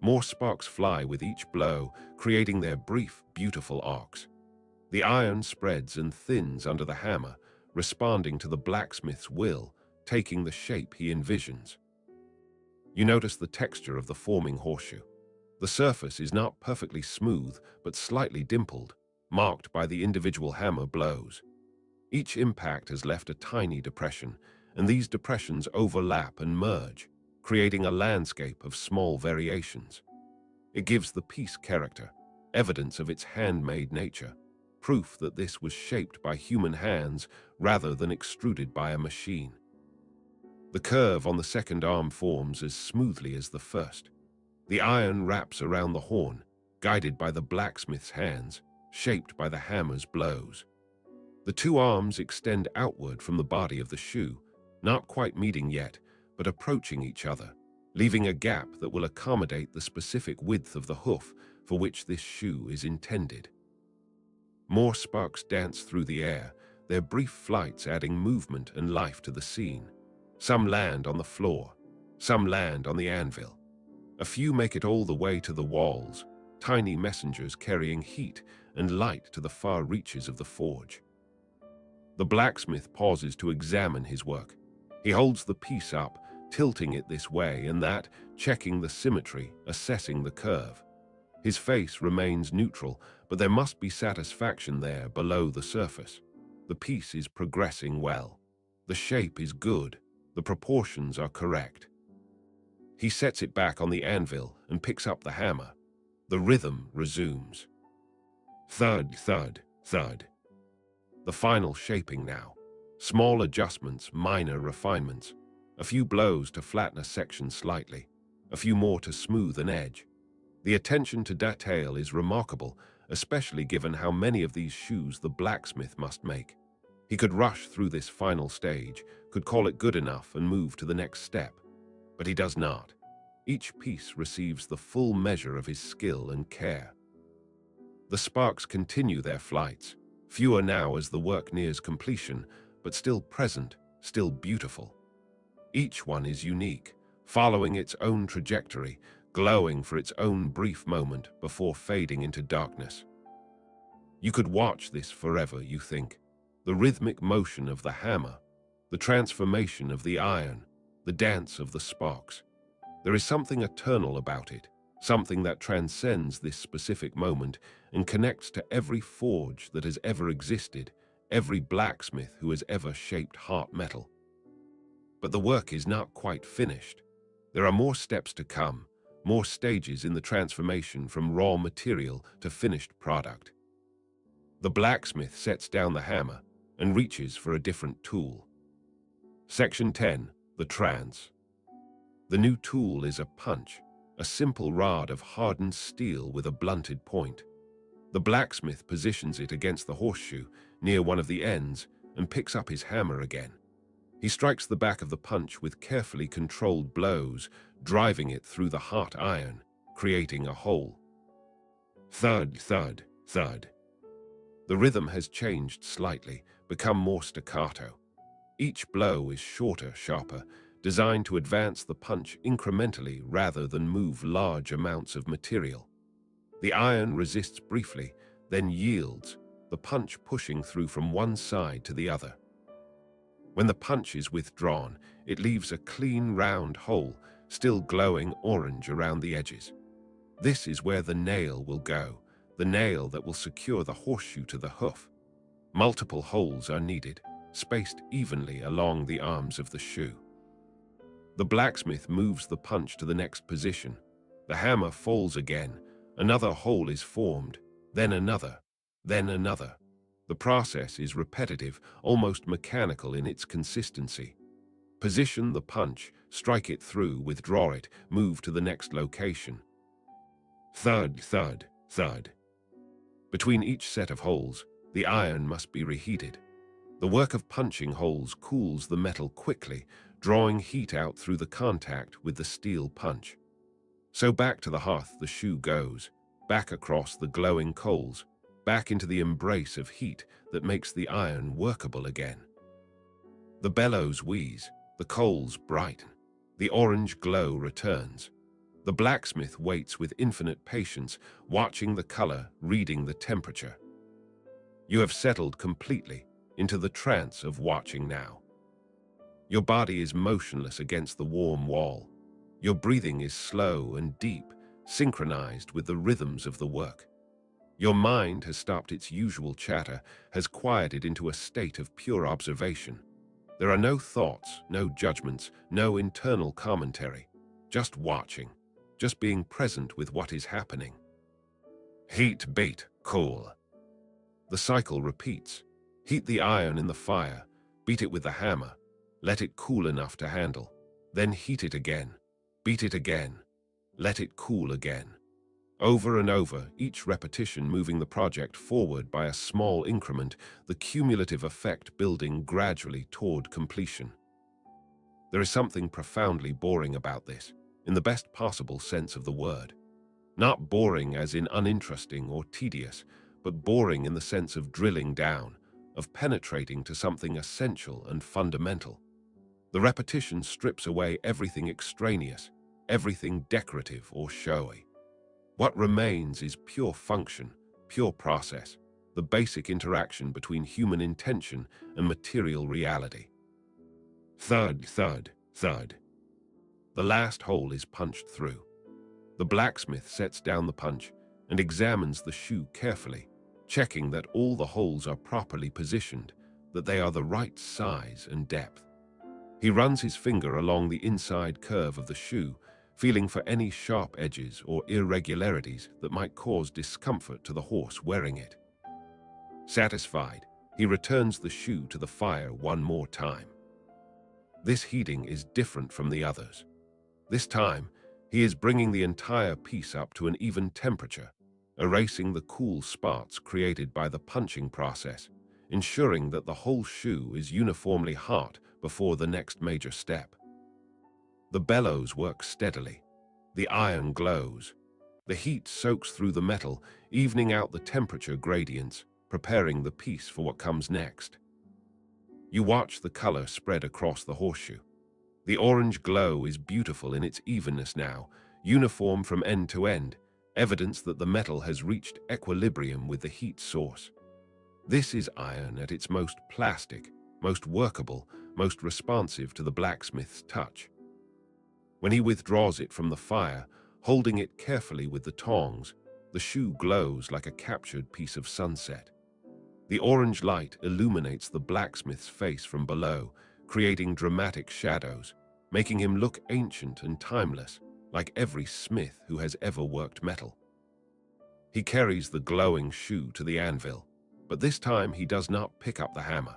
More sparks fly with each blow, creating their brief, beautiful arcs. The iron spreads and thins under the hammer, responding to the blacksmith's will, taking the shape he envisions. You notice the texture of the forming horseshoe. The surface is not perfectly smooth, but slightly dimpled, marked by the individual hammer blows. Each impact has left a tiny depression, and these depressions overlap and merge, creating a landscape of small variations. It gives the piece character, evidence of its handmade nature, proof that this was shaped by human hands rather than extruded by a machine. The curve on the second arm forms as smoothly as the first. The iron wraps around the horn, guided by the blacksmith's hands, shaped by the hammer's blows. The two arms extend outward from the body of the shoe, not quite meeting yet, but approaching each other, leaving a gap that will accommodate the specific width of the hoof for which this shoe is intended. More sparks dance through the air, their brief flights adding movement and life to the scene. Some land on the floor, some land on the anvil. A few make it all the way to the walls, tiny messengers carrying heat and light to the far reaches of the forge. The blacksmith pauses to examine his work. He holds the piece up, tilting it this way and that, checking the symmetry, assessing the curve. His face remains neutral, but there must be satisfaction there below the surface. The piece is progressing well. The shape is good. The proportions are correct. He sets it back on the anvil and picks up the hammer. The rhythm resumes. Thud, thud, thud. The final shaping now. Small adjustments, minor refinements. A few blows to flatten a section slightly. A few more to smooth an edge. The attention to detail is remarkable, especially given how many of these shoes the blacksmith must make. He could rush through this final stage, could call it good enough and move to the next step. But he does not. Each piece receives the full measure of his skill and care. The sparks continue their flights, fewer now as the work nears completion, but still present, still beautiful. Each one is unique, following its own trajectory, glowing for its own brief moment before fading into darkness. You could watch this forever, you think. The rhythmic motion of the hammer, the transformation of the iron, the dance of the sparks. There is something eternal about it, something that transcends this specific moment and connects to every forge that has ever existed, every blacksmith who has ever shaped heart metal. But the work is not quite finished. There are more steps to come, more stages in the transformation from raw material to finished product. The blacksmith sets down the hammer and reaches for a different tool. Section 10. The trance. The new tool is a punch, a simple rod of hardened steel with a blunted point. The blacksmith positions it against the horseshoe near one of the ends and picks up his hammer again. He strikes the back of the punch with carefully controlled blows, driving it through the hot iron, creating a hole. Thud, thud, thud. The rhythm has changed slightly, become more staccato. Each blow is shorter, sharper, designed to advance the punch incrementally rather than move large amounts of material. The iron resists briefly, then yields, the punch pushing through from one side to the other. When the punch is withdrawn, it leaves a clean, round hole, still glowing orange around the edges. This is where the nail will go, the nail that will secure the horseshoe to the hoof. Multiple holes are needed, spaced evenly along the arms of the shoe. The blacksmith moves the punch to the next position. The hammer falls again. Another hole is formed, then another, then another. The process is repetitive, almost mechanical in its consistency. Position the punch, strike it through, withdraw it, move to the next location. Thud, thud, thud. Between each set of holes, the iron must be reheated. The work of punching holes cools the metal quickly, drawing heat out through the contact with the steel punch. So back to the hearth the shoe goes, back across the glowing coals, back into the embrace of heat that makes the iron workable again. The bellows wheeze, the coals brighten, the orange glow returns. The blacksmith waits with infinite patience, watching the color, reading the temperature. You have settled completely into the trance of watching now. Your body is motionless against the warm wall. Your breathing is slow and deep, synchronized with the rhythms of the work. Your mind has stopped its usual chatter, has quieted into a state of pure observation. There are no thoughts, no judgments, no internal commentary, just watching, just being present with what is happening. Heat, beat, cool. The cycle repeats. Heat the iron in the fire, beat it with the hammer, let it cool enough to handle, then heat it again, beat it again, let it cool again. Over and over, each repetition moving the project forward by a small increment, the cumulative effect building gradually toward completion. There is something profoundly boring about this, in the best possible sense of the word. Not boring as in uninteresting or tedious, but boring in the sense of drilling down, of penetrating to something essential and fundamental. The repetition strips away everything extraneous, everything decorative or showy. What remains is pure function, pure process, the basic interaction between human intention and material reality. Thud, thud, thud. The last hole is punched through. The blacksmith sets down the punch and examines the shoe carefully, checking that all the holes are properly positioned, that they are the right size and depth. He runs his finger along the inside curve of the shoe, feeling for any sharp edges or irregularities that might cause discomfort to the horse wearing it. Satisfied, he returns the shoe to the fire one more time. This heating is different from the others. This time, he is bringing the entire piece up to an even temperature, erasing the cool spots created by the punching process, ensuring that the whole shoe is uniformly hot before the next major step. The bellows work steadily. The iron glows. The heat soaks through the metal, evening out the temperature gradients, preparing the piece for what comes next. You watch the color spread across the horseshoe. The orange glow is beautiful in its evenness now, uniform from end to end, evidence that the metal has reached equilibrium with the heat source. This is iron at its most plastic, most workable, most responsive to the blacksmith's touch. When he withdraws it from the fire, Holding it carefully with the tongs, the shoe glows like a captured piece of sunset. The orange light illuminates the blacksmith's face from below, creating dramatic shadows, making him look ancient and timeless, like every smith who has ever worked metal. He carries the glowing shoe to the anvil, but this time he does not pick up the hammer.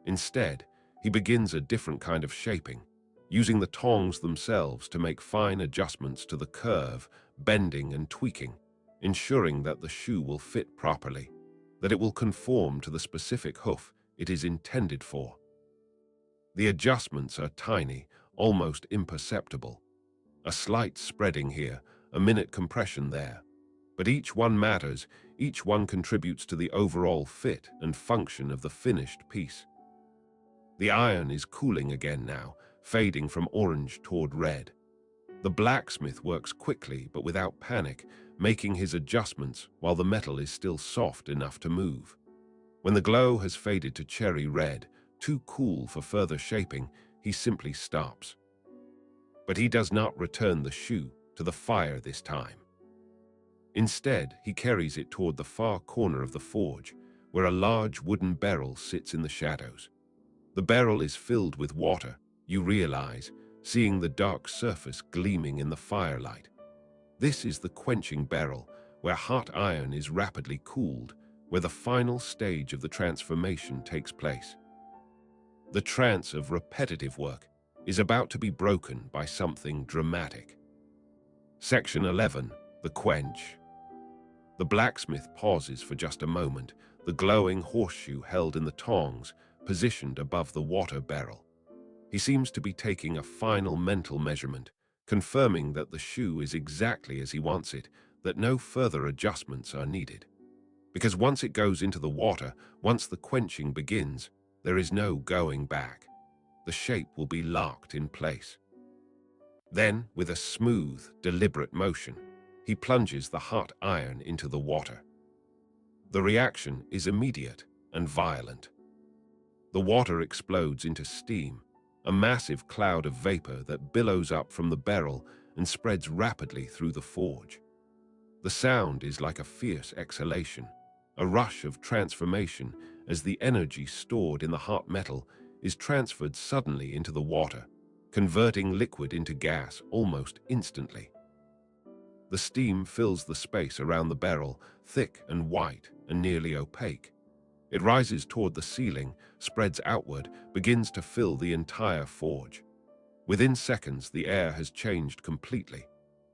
Instead, he begins a different kind of shaping, using the tongs themselves to make fine adjustments to the curve, bending and tweaking, ensuring that the shoe will fit properly, that it will conform to the specific hoof it is intended for. The adjustments are tiny, almost imperceptible. A slight spreading here, a minute compression there. But each one matters, each one contributes to the overall fit and function of the finished piece. The iron is cooling again now, fading from orange toward red. The blacksmith works quickly but without panic, making his adjustments while the metal is still soft enough to move. When the glow has faded to cherry red, too cool for further shaping, he simply stops. But he does not return the shoe to the fire this time. Instead, he carries it toward the far corner of the forge, where a large wooden barrel sits in the shadows. The barrel is filled with water, you realize, seeing the dark surface gleaming in the firelight. This is the quenching barrel, where hot iron is rapidly cooled, where the final stage of the transformation takes place. The trance of repetitive work is about to be broken by something dramatic. Section 11. The Quench. The blacksmith pauses for just a moment, the glowing horseshoe held in the tongs, positioned above the water barrel. He seems to be taking a final mental measurement, confirming that the shoe is exactly as he wants it, that no further adjustments are needed. Because once it goes into the water, once the quenching begins, there is no going back. The shape will be locked in place. Then, with a smooth, deliberate motion, he plunges the hot iron into the water. The reaction is immediate and violent. The water explodes into steam, a massive cloud of vapor that billows up from the barrel and spreads rapidly through the forge. The sound is like a fierce exhalation, a rush of transformation as the energy stored in the hot metal is transferred suddenly into the water, converting liquid into gas almost instantly. The steam fills the space around the barrel, thick and white and nearly opaque. It rises toward the ceiling, spreads outward, begins to fill the entire forge. Within seconds, the air has changed completely.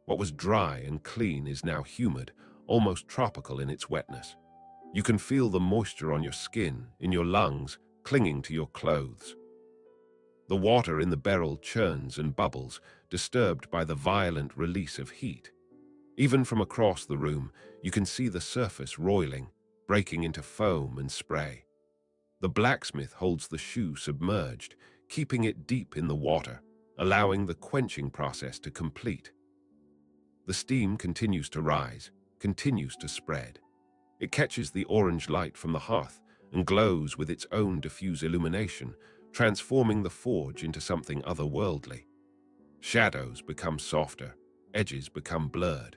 What was dry and clean is now humid, almost tropical in its wetness. You can feel the moisture on your skin, in your lungs, clinging to your clothes. The water in the barrel churns and bubbles, disturbed by the violent release of heat. Even from across the room, you can see the surface roiling, breaking into foam and spray. The blacksmith holds the shoe submerged, keeping it deep in the water, allowing the quenching process to complete. The steam continues to rise, continues to spread. It catches the orange light from the hearth and glows with its own diffuse illumination, transforming the forge into something otherworldly. Shadows become softer, edges become blurred.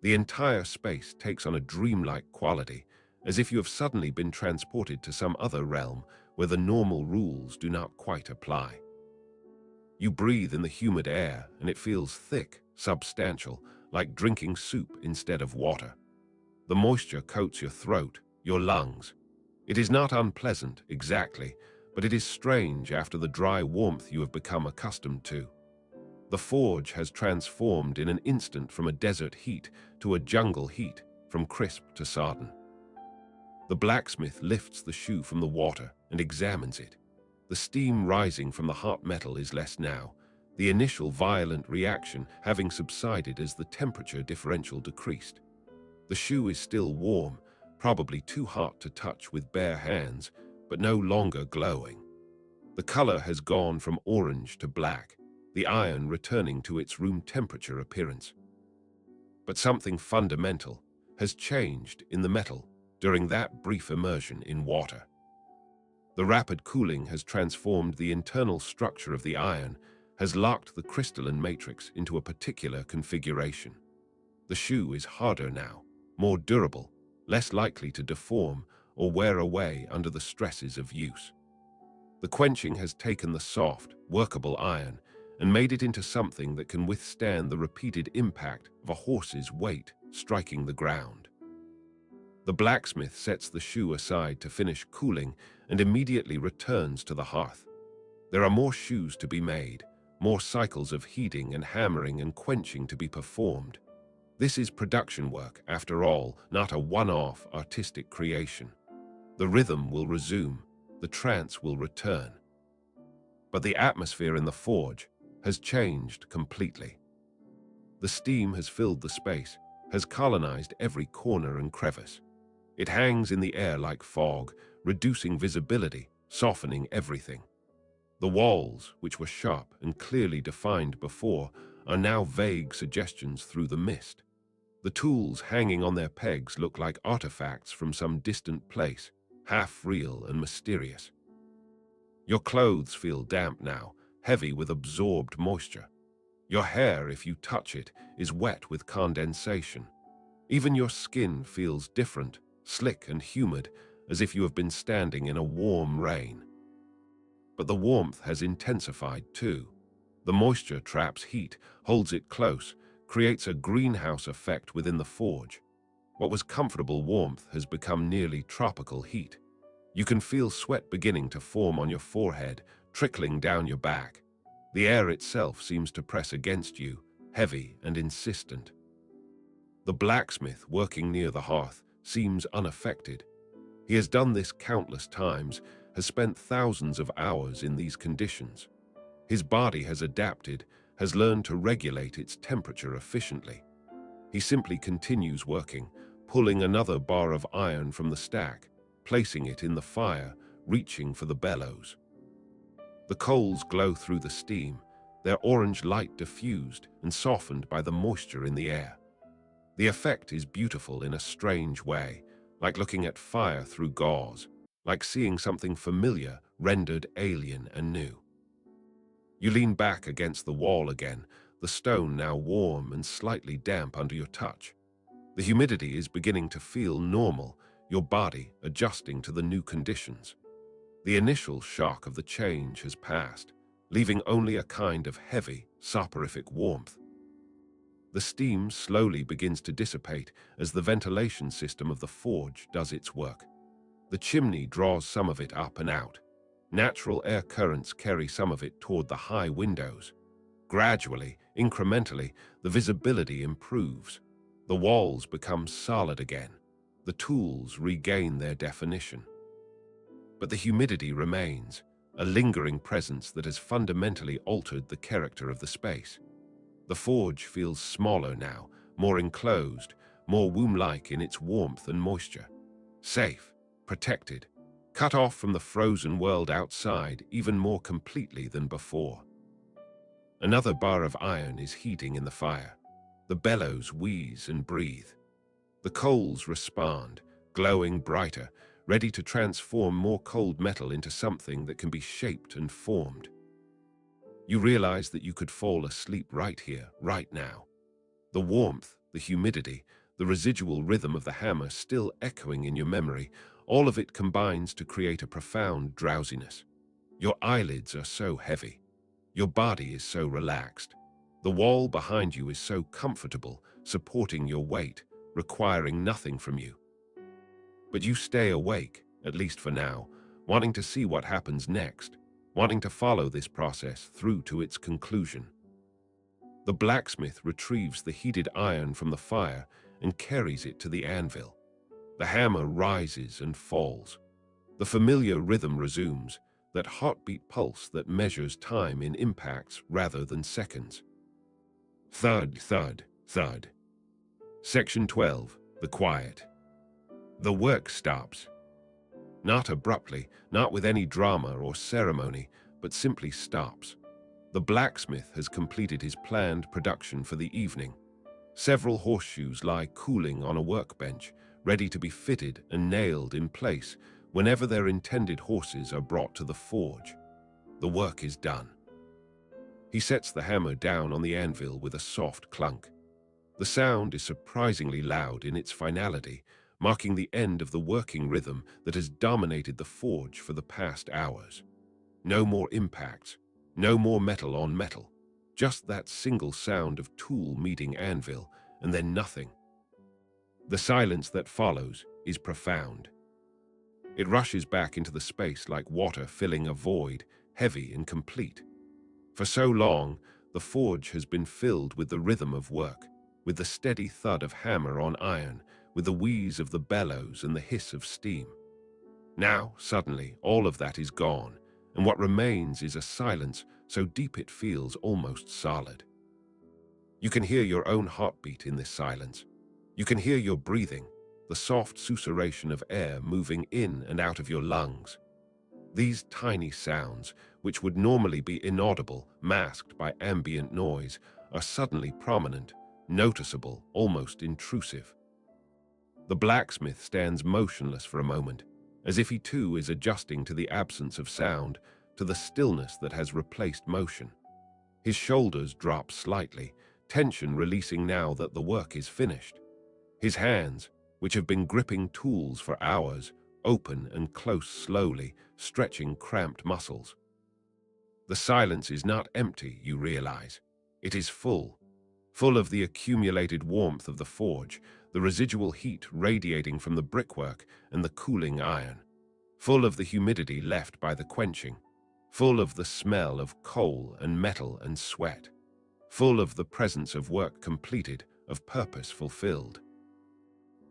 The entire space takes on a dreamlike quality, as if you have suddenly been transported to some other realm where the normal rules do not quite apply. You breathe in the humid air and it feels thick, substantial, like drinking soup instead of water. The moisture coats your throat, your lungs. It is not unpleasant, exactly, but it is strange after the dry warmth you have become accustomed to. The forge has transformed in an instant from a desert heat to a jungle heat, from crisp to sodden. The blacksmith lifts the shoe from the water and examines it. The steam rising from the hot metal is less now, the initial violent reaction having subsided as the temperature differential decreased. The shoe is still warm, probably too hot to touch with bare hands, but no longer glowing. The color has gone from orange to black, the iron returning to its room temperature appearance. But something fundamental has changed in the metal during that brief immersion in water. The rapid cooling has transformed the internal structure of the iron, has locked the crystalline matrix into a particular configuration. The shoe is harder now, more durable, less likely to deform or wear away under the stresses of use. The quenching has taken the soft, workable iron and made it into something that can withstand the repeated impact of a horse's weight striking the ground. The blacksmith sets the shoe aside to finish cooling and immediately returns to the hearth. There are more shoes to be made, more cycles of heating and hammering and quenching to be performed. This is production work, after all, not a one-off artistic creation. The rhythm will resume, the trance will return. But the atmosphere in the forge has changed completely. The steam has filled the space, has colonized every corner and crevice. It hangs in the air like fog, reducing visibility, softening everything. The walls, which were sharp and clearly defined before, are now vague suggestions through the mist. The tools hanging on their pegs look like artifacts from some distant place, half real and mysterious. Your clothes feel damp now, heavy with absorbed moisture. Your hair, if you touch it, is wet with condensation. Even your skin feels different, slick and humid, as if you have been standing in a warm rain. But the warmth has intensified too. The moisture traps heat, holds it close, creates a greenhouse effect within the forge. What was comfortable warmth has become nearly tropical heat. You can feel sweat beginning to form on your forehead, trickling down your back. The air itself seems to press against you, heavy and insistent. The blacksmith working near the hearth seems unaffected. He has done this countless times, has spent thousands of hours in these conditions. His body has adapted, has learned to regulate its temperature efficiently. He simply continues working, pulling another bar of iron from the stack, placing it in the fire, reaching for the bellows. The coals glow through the steam, their orange light diffused and softened by the moisture in the air. The effect is beautiful in a strange way, like looking at fire through gauze, like seeing something familiar rendered alien and new. You lean back against the wall again, the stone now warm and slightly damp under your touch. The humidity is beginning to feel normal, your body adjusting to the new conditions. The initial shock of the change has passed, leaving only a kind of heavy, soporific warmth. The steam slowly begins to dissipate as the ventilation system of the forge does its work. The chimney draws some of it up and out. Natural air currents carry some of it toward the high windows. Gradually, incrementally, the visibility improves. The walls become solid again. The tools regain their definition. But the humidity remains, a lingering presence that has fundamentally altered the character of the space. The forge feels smaller now, more enclosed, more womb-like in its warmth and moisture. Safe, protected, cut off from the frozen world outside even more completely than before. Another bar of iron is heating in the fire. The bellows wheeze and breathe. The coals respond, glowing brighter, ready to transform more cold metal into something that can be shaped and formed. You realize that you could fall asleep right here, right now. The warmth, the humidity, the residual rhythm of the hammer still echoing in your memory, all of it combines to create a profound drowsiness. Your eyelids are so heavy. Your body is so relaxed. The wall behind you is so comfortable, supporting your weight, requiring nothing from you. But you stay awake, at least for now, wanting to see what happens next, wanting to follow this process through to its conclusion. The blacksmith retrieves the heated iron from the fire and carries it to the anvil. The hammer rises and falls. The familiar rhythm resumes, that heartbeat pulse that measures time in impacts rather than seconds. Thud, thud, thud. Section 12. The quiet. The work stops. Not abruptly, not with any drama or ceremony, but simply stops. The blacksmith has completed his planned production for the evening. Several horseshoes lie cooling on a workbench, ready to be fitted and nailed in place whenever their intended horses are brought to the forge. The work is done. He sets the hammer down on the anvil with a soft clunk. The sound is surprisingly loud in its finality, marking the end of the working rhythm that has dominated the forge for the past hours. No more impacts, no more metal on metal, just that single sound of tool meeting anvil, and then nothing. The silence that follows is profound. It rushes back into the space like water filling a void, heavy and complete. For so long, the forge has been filled with the rhythm of work, with the steady thud of hammer on iron, with the wheeze of the bellows and the hiss of steam. Now, suddenly, all of that is gone, and what remains is a silence so deep it feels almost solid. You can hear your own heartbeat in this silence. You can hear your breathing, the soft susurration of air moving in and out of your lungs. These tiny sounds, which would normally be inaudible, masked by ambient noise, are suddenly prominent, noticeable, almost intrusive. The blacksmith stands motionless for a moment, as if he too is adjusting to the absence of sound, to the stillness that has replaced motion. His shoulders drop slightly, tension releasing now that the work is finished. His hands, which have been gripping tools for hours, open and close slowly, stretching cramped muscles. The silence is not empty, you realize. It is full. Full of the accumulated warmth of the forge, the residual heat radiating from the brickwork and the cooling iron. Full of the humidity left by the quenching. Full of the smell of coal and metal and sweat. Full of the presence of work completed, of purpose fulfilled.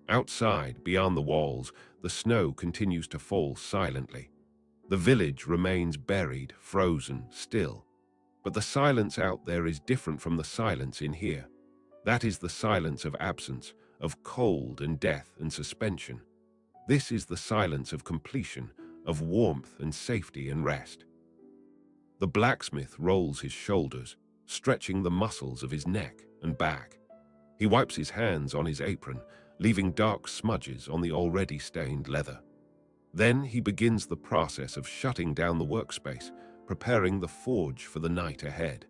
Outside, beyond the walls, the snow continues to fall silently. The village remains buried, frozen, still. But the silence out there is different from the silence in here. That is the silence of absence, of cold and death and suspension. This is the silence of completion, of warmth and safety and rest. The blacksmith rolls his shoulders, stretching the muscles of his neck and back. He wipes his hands on his apron, leaving dark smudges on the already stained leather. Then he begins the process of shutting down the workspace, preparing the forge for the night ahead.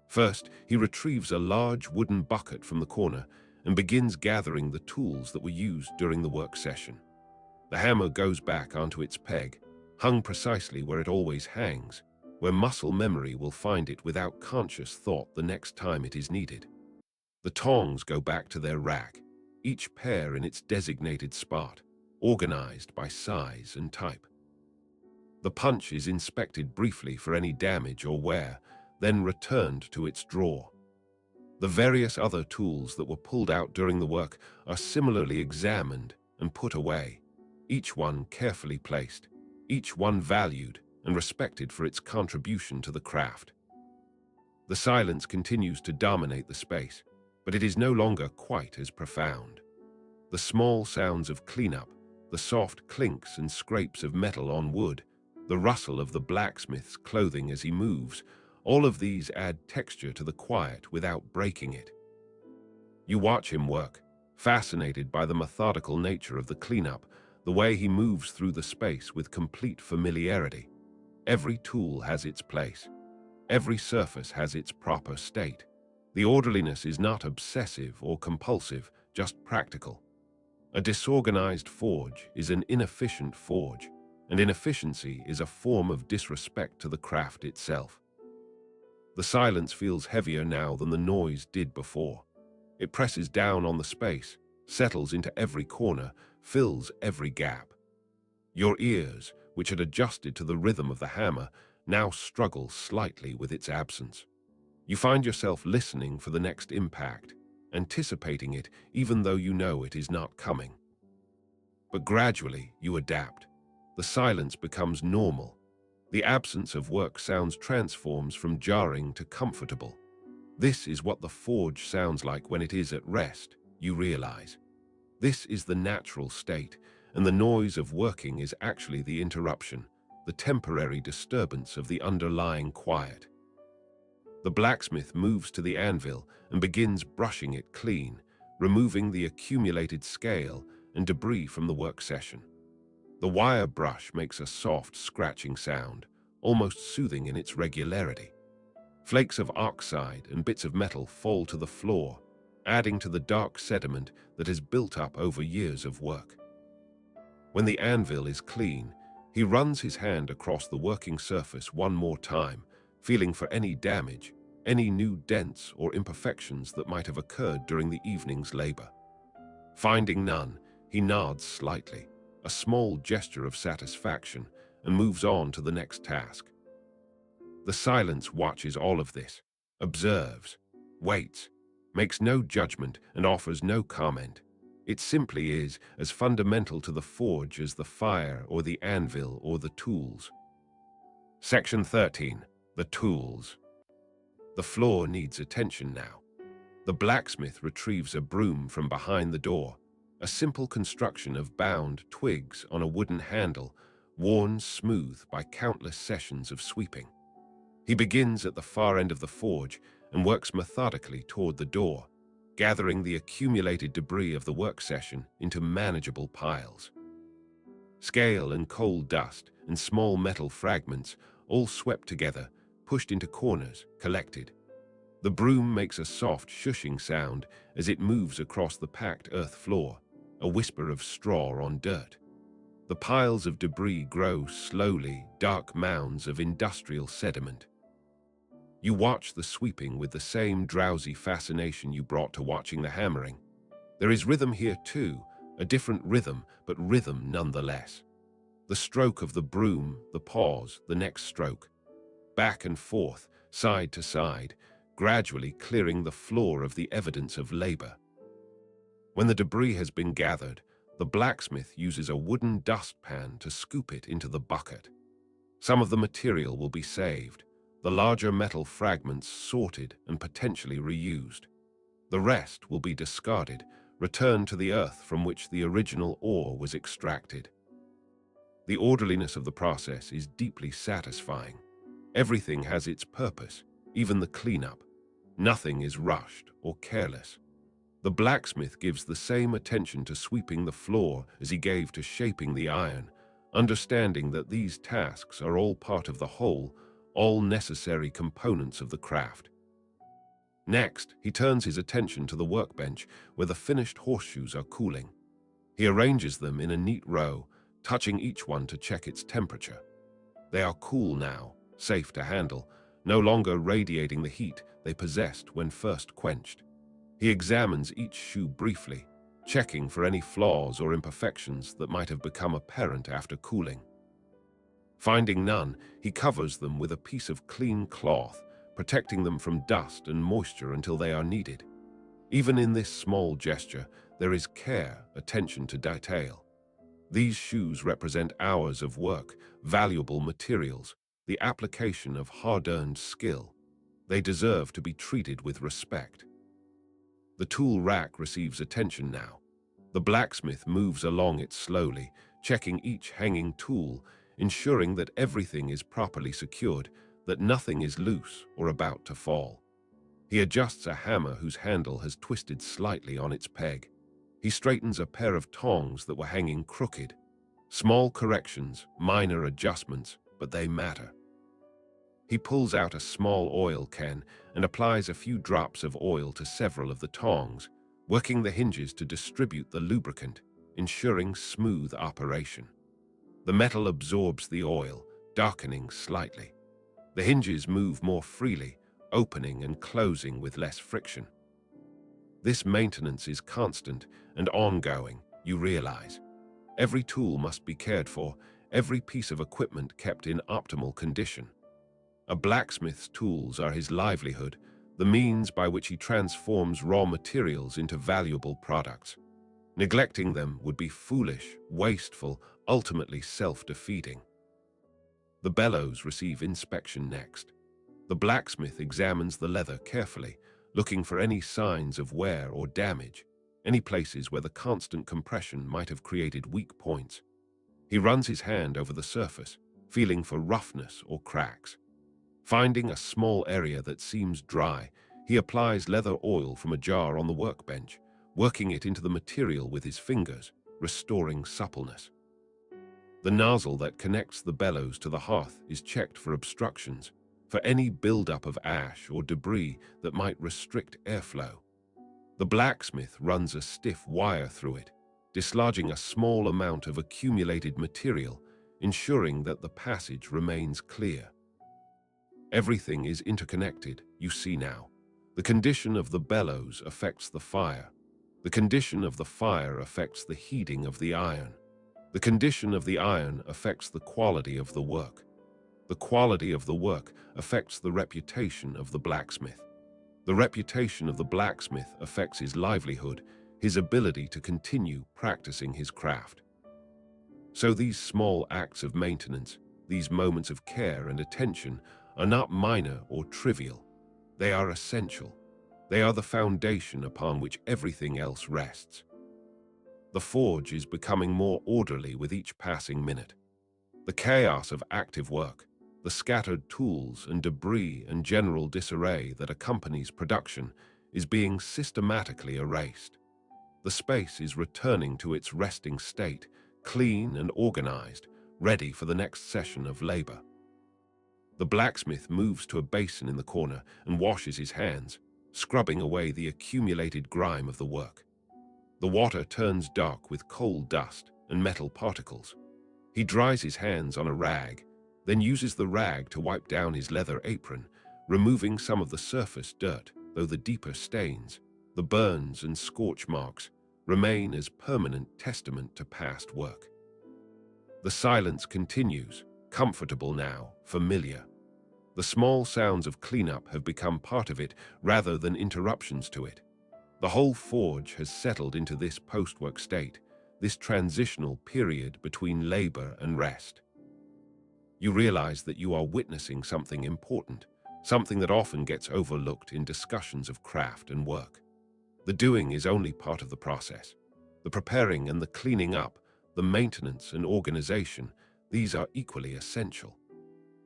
First, he retrieves a large wooden bucket from the corner and begins gathering the tools that were used during the work session. The hammer goes back onto its peg, hung precisely where it always hangs, where muscle memory will find it without conscious thought the next time it is needed. The tongs go back to their rack, each pair in its designated spot, organized by size and type. The punch is inspected briefly for any damage or wear, then returned to its drawer. The various other tools that were pulled out during the work are similarly examined and put away, each one carefully placed, each one valued and respected for its contribution to the craft. The silence continues to dominate the space, but it is no longer quite as profound. The small sounds of cleanup, the soft clinks and scrapes of metal on wood, the rustle of the blacksmith's clothing as he moves, all of these add texture to the quiet without breaking it. You watch him work, fascinated by the methodical nature of the cleanup, the way he moves through the space with complete familiarity. Every tool has its place. Every surface has its proper state. The orderliness is not obsessive or compulsive, just practical. A disorganized forge is an inefficient forge, and inefficiency is a form of disrespect to the craft itself. The silence feels heavier now than the noise did before. It presses down on the space, settles into every corner, fills every gap. Your ears, which had adjusted to the rhythm of the hammer, now struggle slightly with its absence. You find yourself listening for the next impact, anticipating it even though you know it is not coming. But gradually you adapt. The silence becomes normal. The absence of work sounds transforms from jarring to comfortable. This is what the forge sounds like when it is at rest, you realize. This is the natural state, and the noise of working is actually the interruption, the temporary disturbance of the underlying quiet. The blacksmith moves to the anvil and begins brushing it clean, removing the accumulated scale and debris from the work session. The wire brush makes a soft, scratching sound, almost soothing in its regularity. Flakes of oxide and bits of metal fall to the floor, adding to the dark sediment that has built up over years of work. When the anvil is clean, he runs his hand across the working surface one more time, feeling for any damage, any new dents or imperfections that might have occurred during the evening's labor. Finding none, he nods slightly, a small gesture of satisfaction, and moves on to the next task. The silence watches all of this, observes, waits, makes no judgment, and offers no comment. It simply is as fundamental to the forge as the fire or the anvil or the tools. Section 13. The tools. The floor needs attention now. The blacksmith retrieves a broom from behind the door, a simple construction of bound twigs on a wooden handle, worn smooth by countless sessions of sweeping. He begins at the far end of the forge and works methodically toward the door, gathering the accumulated debris of the work session into manageable piles. Scale and coal dust and small metal fragments, all swept together, pushed into corners, collected. The broom makes a soft shushing sound as it moves across the packed earth floor, a whisper of straw on dirt. The piles of debris grow slowly, dark mounds of industrial sediment. You watch the sweeping with the same drowsy fascination you brought to watching the hammering. There is rhythm here too, a different rhythm, but rhythm nonetheless. The stroke of the broom, the pause, the next stroke. Back and forth, side to side, gradually clearing the floor of the evidence of labor. When the debris has been gathered, the blacksmith uses a wooden dustpan to scoop it into the bucket. Some of the material will be saved, the larger metal fragments sorted and potentially reused. The rest will be discarded, returned to the earth from which the original ore was extracted. The orderliness of the process is deeply satisfying. Everything has its purpose, even the cleanup. Nothing is rushed or careless. The blacksmith gives the same attention to sweeping the floor as he gave to shaping the iron, understanding that these tasks are all part of the whole, all necessary components of the craft. Next, he turns his attention to the workbench where the finished horseshoes are cooling. He arranges them in a neat row, touching each one to check its temperature. They are cool now, safe to handle, no longer radiating the heat they possessed when first quenched. He examines each shoe briefly, checking for any flaws or imperfections that might have become apparent after cooling. Finding none, he covers them with a piece of clean cloth, protecting them from dust and moisture until they are needed. Even in this small gesture, there is care, attention to detail. These shoes represent hours of work, valuable materials, the application of hard-earned skill. They deserve to be treated with respect. The tool rack receives attention now. The blacksmith moves along it slowly, checking each hanging tool, ensuring that everything is properly secured, that nothing is loose or about to fall. He adjusts a hammer whose handle has twisted slightly on its peg. He straightens a pair of tongs that were hanging crooked. Small corrections, minor adjustments, but they matter. He pulls out a small oil can and applies a few drops of oil to several of the tongs, working the hinges to distribute the lubricant, ensuring smooth operation. The metal absorbs the oil, darkening slightly. The hinges move more freely, opening and closing with less friction. This maintenance is constant and ongoing, you realize. Every tool must be cared for, every piece of equipment kept in optimal condition. A blacksmith's tools are his livelihood, the means by which he transforms raw materials into valuable products. Neglecting them would be foolish, wasteful, ultimately self-defeating. The bellows receive inspection next. The blacksmith examines the leather carefully, looking for any signs of wear or damage, any places where the constant compression might have created weak points. He runs his hand over the surface, feeling for roughness or cracks. Finding a small area that seems dry, he applies leather oil from a jar on the workbench, working it into the material with his fingers, restoring suppleness. The nozzle that connects the bellows to the hearth is checked for obstructions, for any buildup of ash or debris that might restrict airflow. The blacksmith runs a stiff wire through it, dislodging a small amount of accumulated material, ensuring that the passage remains clear. Everything is interconnected, you see now. The condition of the bellows affects the fire. The condition of the fire affects the heating of the iron. The condition of the iron affects the quality of the work. The quality of the work affects the reputation of the blacksmith. The reputation of the blacksmith affects his livelihood, his ability to continue practicing his craft. So these small acts of maintenance, these moments of care and attention, are not minor or trivial. They are essential. They are the foundation upon which everything else rests. The forge is becoming more orderly with each passing minute. The chaos of active work, the scattered tools and debris and general disarray that accompanies production is being systematically erased. The space is returning to its resting state, clean and organized, ready for the next session of labor. The blacksmith moves to a basin in the corner and washes his hands, scrubbing away the accumulated grime of the work. The water turns dark with coal dust and metal particles. He dries his hands on a rag, then uses the rag to wipe down his leather apron, removing some of the surface dirt, though the deeper stains, the burns and scorch marks, remain as permanent testament to past work. The silence continues, comfortable now, familiar. The small sounds of cleanup have become part of it rather than interruptions to it. The whole forge has settled into this post-work state, this transitional period between labor and rest. You realize that you are witnessing something important, something that often gets overlooked in discussions of craft and work. The doing is only part of the process. The preparing and the cleaning up, the maintenance and organization, these are equally essential.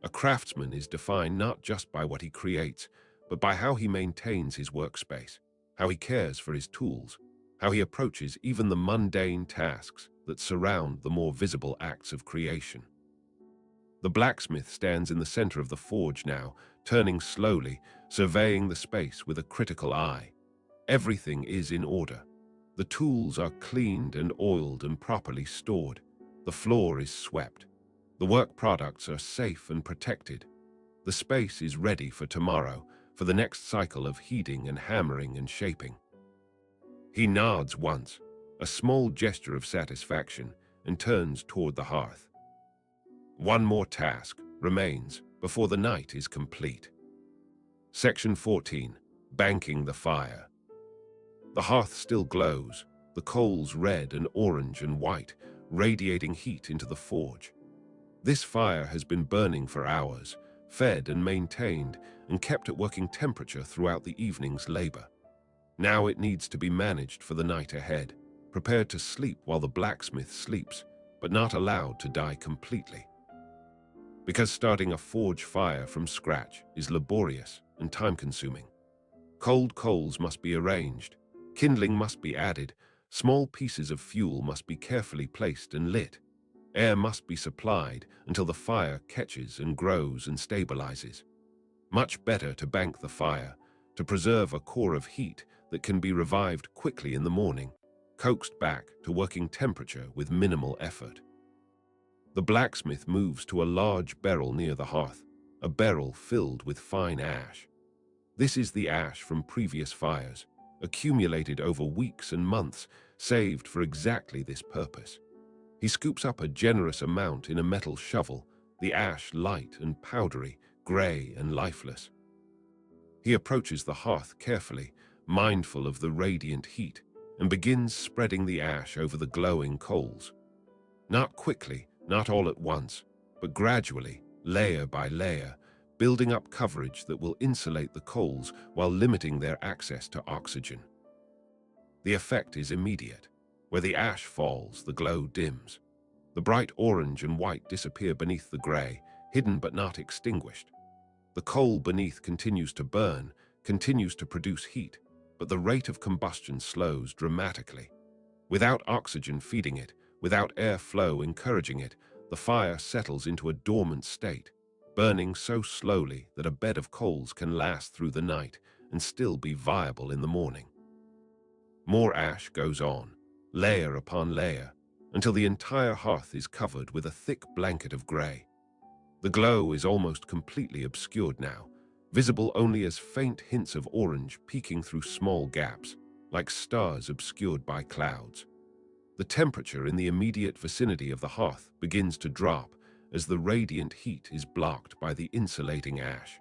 A craftsman is defined not just by what he creates, but by how he maintains his workspace, how he cares for his tools, how he approaches even the mundane tasks that surround the more visible acts of creation. The blacksmith stands in the center of the forge now, turning slowly, surveying the space with a critical eye. Everything is in order. The tools are cleaned and oiled and properly stored. The floor is swept. The work products are safe and protected. The space is ready for tomorrow, for the next cycle of heating and hammering and shaping. He nods once, a small gesture of satisfaction, and turns toward the hearth. One more task remains before the night is complete. Section 14. Banking the fire. The hearth still glows, the coals red and orange and white, radiating heat into the forge. This fire has been burning for hours, fed and maintained, and kept at working temperature throughout the evening's labor. Now it needs to be managed for the night ahead, prepared to sleep while the blacksmith sleeps, but not allowed to die completely. Because starting a forge fire from scratch is laborious and time-consuming. Cold coals must be arranged, kindling must be added, small pieces of fuel must be carefully placed and lit. Air must be supplied until the fire catches and grows and stabilizes. Much better to bank the fire, to preserve a core of heat that can be revived quickly in the morning, coaxed back to working temperature with minimal effort. The blacksmith moves to a large barrel near the hearth, a barrel filled with fine ash. This is the ash from previous fires, accumulated over weeks and months, saved for exactly this purpose. He scoops up a generous amount in a metal shovel, the ash light and powdery, gray and lifeless. He approaches the hearth carefully, mindful of the radiant heat, and begins spreading the ash over the glowing coals. Not quickly, not all at once, but gradually, layer by layer, building up coverage that will insulate the coals while limiting their access to oxygen. The effect is immediate. Where the ash falls, the glow dims. The bright orange and white disappear beneath the gray, hidden but not extinguished. The coal beneath continues to burn, continues to produce heat, but the rate of combustion slows dramatically. Without oxygen feeding it, without air flow encouraging it, the fire settles into a dormant state. burning so slowly that a bed of coals can last through the night and still be viable in the morning. More ash goes on, layer upon layer, until the entire hearth is covered with a thick blanket of grey. The glow is almost completely obscured now, visible only as faint hints of orange peeking through small gaps, like stars obscured by clouds. The temperature in the immediate vicinity of the hearth begins to drop as the radiant heat is blocked by the insulating ash.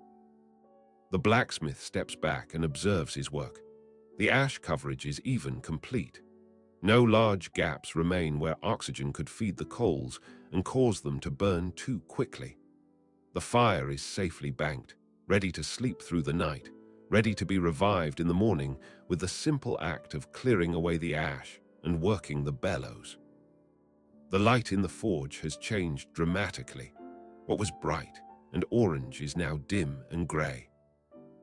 The blacksmith steps back and observes his work. The ash coverage is even complete. No large gaps remain where oxygen could feed the coals and cause them to burn too quickly. The fire is safely banked, ready to sleep through the night, ready to be revived in the morning with the simple act of clearing away the ash and working the bellows. The light in the forge has changed dramatically. What was bright and orange is now dim and grey.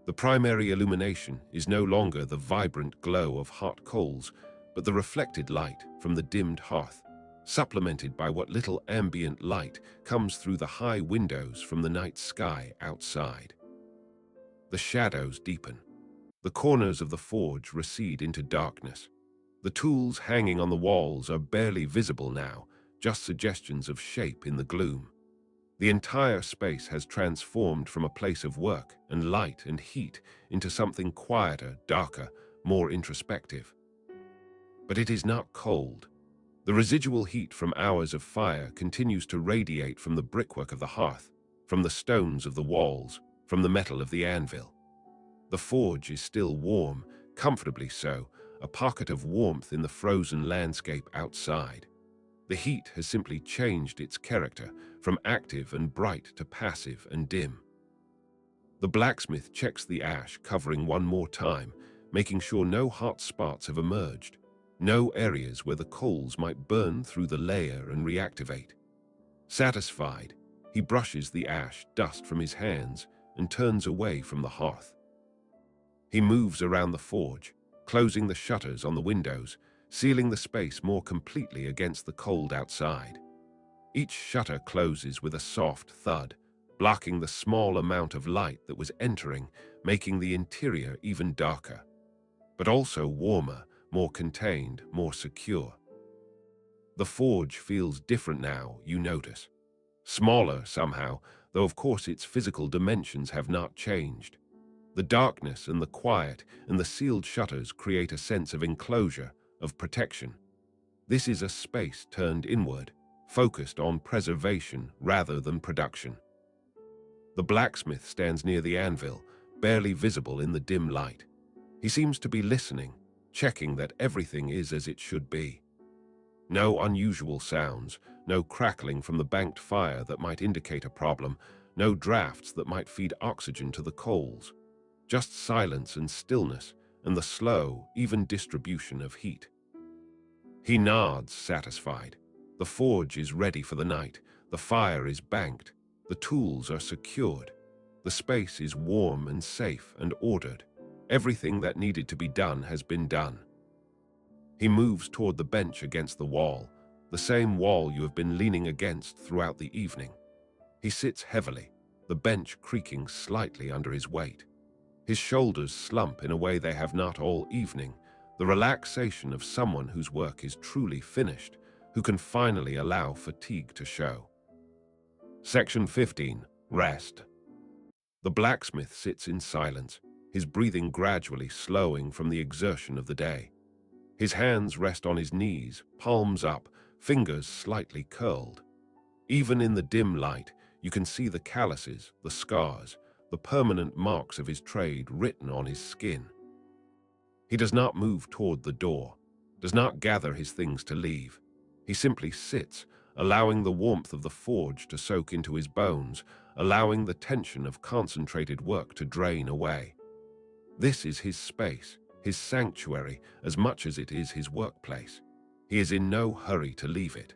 The primary illumination is no longer the vibrant glow of hot coals, but the reflected light from the dimmed hearth, supplemented by what little ambient light comes through the high windows from the night sky outside. The shadows deepen. The corners of the forge recede into darkness. The tools hanging on the walls are barely visible now, just suggestions of shape in the gloom. The entire space has transformed from a place of work and light and heat into something quieter, darker, more introspective. But it is not cold. The residual heat from hours of fire continues to radiate from the brickwork of the hearth, from the stones of the walls, from the metal of the anvil. The forge is still warm, comfortably so, a pocket of warmth in the frozen landscape outside. The heat has simply changed its character from active and bright to passive and dim. The blacksmith checks the ash covering one more time, making sure no hot spots have emerged, no areas where the coals might burn through the layer and reactivate. Satisfied, he brushes the ash dust from his hands and turns away from the hearth. He moves around the forge, closing the shutters on the windows, sealing the space more completely against the cold outside. Each shutter closes with a soft thud, blocking the small amount of light that was entering, making the interior even darker, but also warmer, more contained, more secure. The forge feels different now, you notice. Smaller somehow, though of course its physical dimensions have not changed. The darkness and the quiet and the sealed shutters create a sense of enclosure, of protection. This is a space turned inward, focused on preservation rather than production. The blacksmith stands near the anvil, barely visible in the dim light. He seems to be listening, checking that everything is as it should be. No unusual sounds, no crackling from the banked fire that might indicate a problem, no drafts that might feed oxygen to the coals. Just silence and stillness and the slow, even distribution of heat. He nods, satisfied. The forge is ready for the night. The fire is banked. The tools are secured. The space is warm and safe and ordered. Everything that needed to be done has been done. He moves toward the bench against the wall, the same wall you have been leaning against throughout the evening. He sits heavily, the bench creaking slightly under his weight. His shoulders slump in a way they have not all evening, the relaxation of someone whose work is truly finished, who can finally allow fatigue to show. Section 15. Rest. The blacksmith sits in silence, his breathing gradually slowing from the exertion of the day. His hands rest on his knees, palms up, fingers slightly curled. Even in the dim light, you can see the calluses, the scars, the permanent marks of his trade written on his skin. He does not move toward the door, does not gather his things to leave. He simply sits, allowing the warmth of the forge to soak into his bones, allowing the tension of concentrated work to drain away. This is his space, his sanctuary, as much as it is his workplace. He is in no hurry to leave it.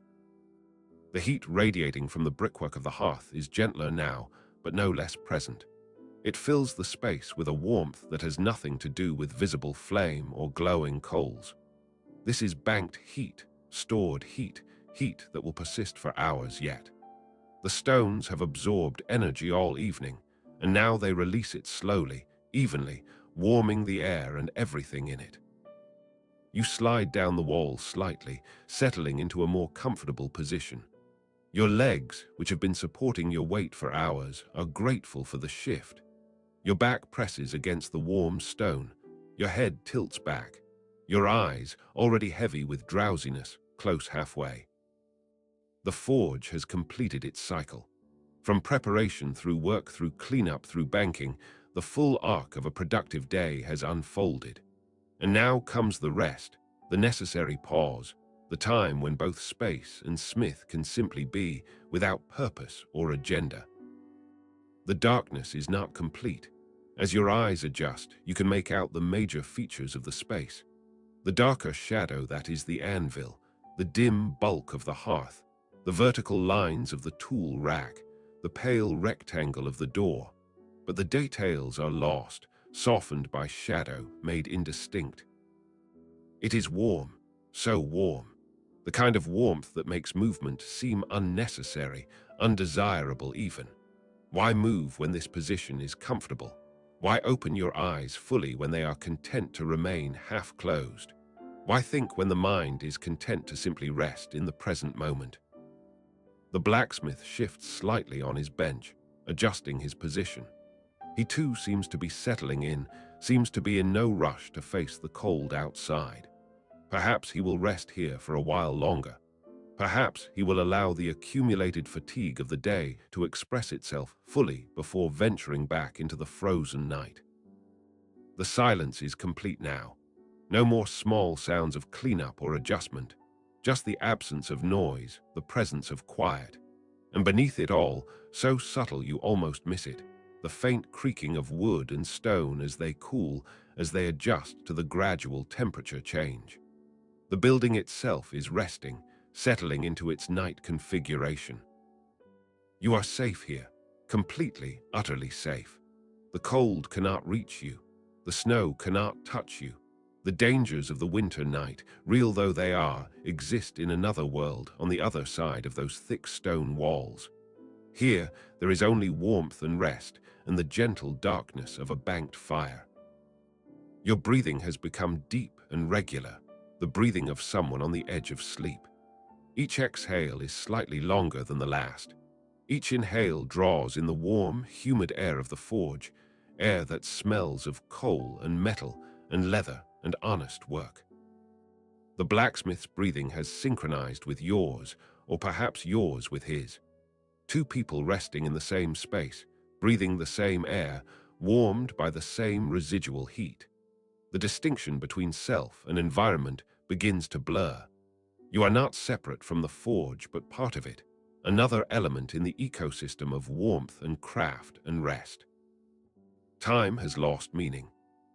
The heat radiating from the brickwork of the hearth is gentler now, but no less present. It fills the space with a warmth that has nothing to do with visible flame or glowing coals. This is banked heat, stored heat, heat that will persist for hours yet. The stones have absorbed energy all evening, and now they release it slowly, evenly, warming the air and everything in it. You slide down the wall slightly, settling into a more comfortable position. Your legs, which have been supporting your weight for hours, are grateful for the shift. Your back presses against the warm stone. Your head tilts back. Your eyes, already heavy with drowsiness, close halfway. The forge has completed its cycle. From preparation through work, through cleanup, through banking, the full arc of a productive day has unfolded. And now comes the rest, the necessary pause, the time when both space and smith can simply be, without purpose or agenda. The darkness is not complete. As your eyes adjust, you can make out the major features of the space. The darker shadow that is the anvil, the dim bulk of the hearth, the vertical lines of the tool rack, the pale rectangle of the door. But the details are lost, softened by shadow, made indistinct. It is warm, so warm. The kind of warmth that makes movement seem unnecessary, undesirable even. Why move when this position is comfortable? Why open your eyes fully when they are content to remain half-closed? Why think when the mind is content to simply rest in the present moment? The blacksmith shifts slightly on his bench, adjusting his position. He too seems to be settling in, seems to be in no rush to face the cold outside. Perhaps he will rest here for a while longer. Perhaps he will allow the accumulated fatigue of the day to express itself fully before venturing back into the frozen night. The silence is complete now. No more small sounds of cleanup or adjustment, just the absence of noise, the presence of quiet. And beneath it all, so subtle you almost miss it, the faint creaking of wood and stone as they cool, as they adjust to the gradual temperature change. The building itself is resting, settling into its night configuration. You are safe here, completely, utterly safe. The cold cannot reach you. The snow cannot touch you. The dangers of the winter night, real though they are, exist in another world on the other side of those thick stone walls. Here, there is only warmth and rest and the gentle darkness of a banked fire. Your breathing has become deep and regular, the breathing of someone on the edge of sleep. Each exhale is slightly longer than the last. Each inhale draws in the warm, humid air of the forge, air that smells of coal and metal and leather and honest work. The blacksmith's breathing has synchronized with yours, or perhaps yours with his. Two people resting in the same space, breathing the same air, warmed by the same residual heat. The distinction between self and environment begins to blur. You are not separate from the forge, but part of it, another element in the ecosystem of warmth and craft and rest. Time has lost meaning.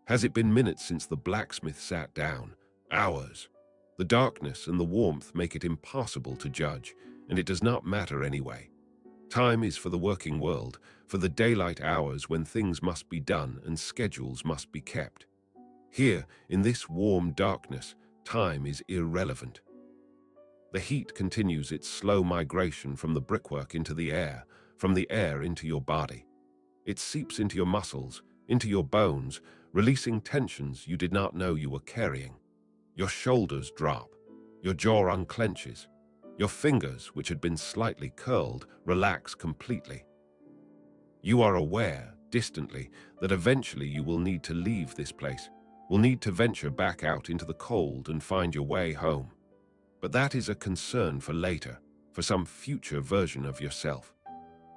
Has it been minutes since the blacksmith sat down? Hours. The darkness and the warmth make it impossible to judge, and it does not matter anyway. Time is for the working world, for the daylight hours when things must be done and schedules must be kept. Here, in this warm darkness, time is irrelevant. The heat continues its slow migration from the brickwork into the air, from the air into your body. It seeps into your muscles, into your bones, releasing tensions you did not know you were carrying. Your shoulders drop. Your jaw unclenches. Your fingers, which had been slightly curled, relax completely. You are aware, distantly, that eventually you will need to leave this place, will need to venture back out into the cold and find your way home. But that is a concern for later, for some future version of yourself.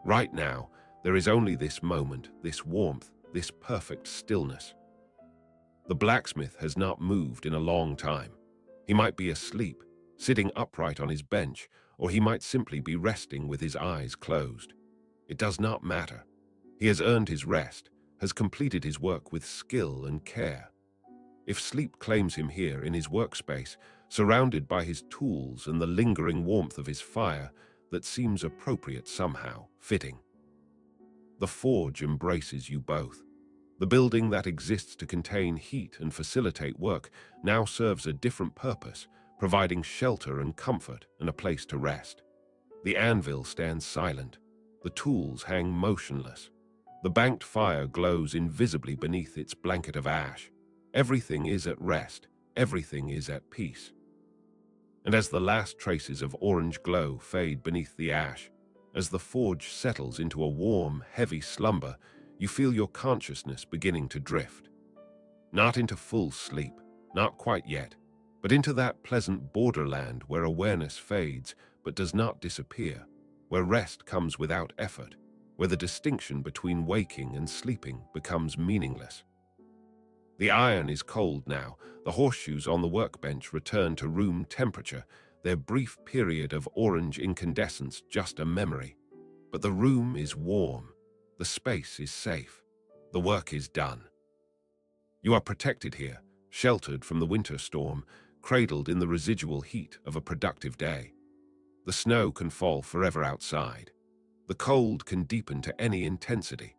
Right now, there is only this moment, this warmth, this perfect stillness. The blacksmith has not moved in a long time. He might be asleep, sitting upright on his bench, or he might simply be resting with his eyes closed. It does not matter. He has earned his rest, has completed his work with skill and care. If sleep claims him here in his workspace, surrounded by his tools and the lingering warmth of his fire, that seems appropriate somehow, fitting. The forge embraces you both. The building that exists to contain heat and facilitate work now serves a different purpose, providing shelter and comfort and a place to rest. The anvil stands silent, The tools hang motionless. The banked fire glows invisibly beneath its blanket of ash. Everything is at rest. Everything is at peace. And as the last traces of orange glow fade beneath the ash, as the forge settles into a warm, heavy slumber, you feel your consciousness beginning to drift. Not into full sleep, not quite yet, but into that pleasant borderland where awareness fades but does not disappear, where rest comes without effort, where the distinction between waking and sleeping becomes meaningless. The iron is cold now. The horseshoes on the workbench return to room temperature, their brief period of orange incandescence just a memory. But the room is warm. The space is safe. The work is done. You are protected here, sheltered from the winter storm, cradled in the residual heat of a productive day. The snow can fall forever outside. The cold can deepen to any intensity.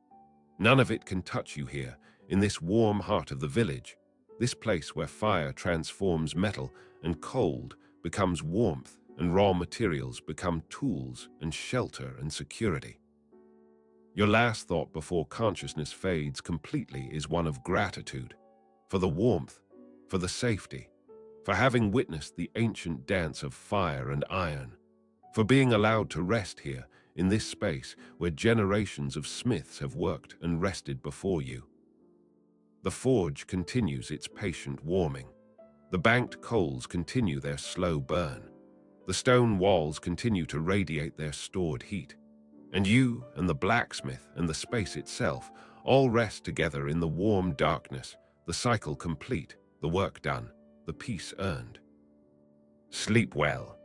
None of it can touch you here, in this warm heart of the village, this place where fire transforms metal and cold becomes warmth and raw materials become tools and shelter and security. Your last thought before consciousness fades completely is one of gratitude for the warmth, for the safety, for having witnessed the ancient dance of fire and iron, for being allowed to rest here in this space where generations of smiths have worked and rested before you. The forge continues its patient warming. The banked coals continue their slow burn. The stone walls continue to radiate their stored heat. And you and the blacksmith and the space itself all rest together in the warm darkness, the cycle complete, the work done, the peace earned. Sleep well.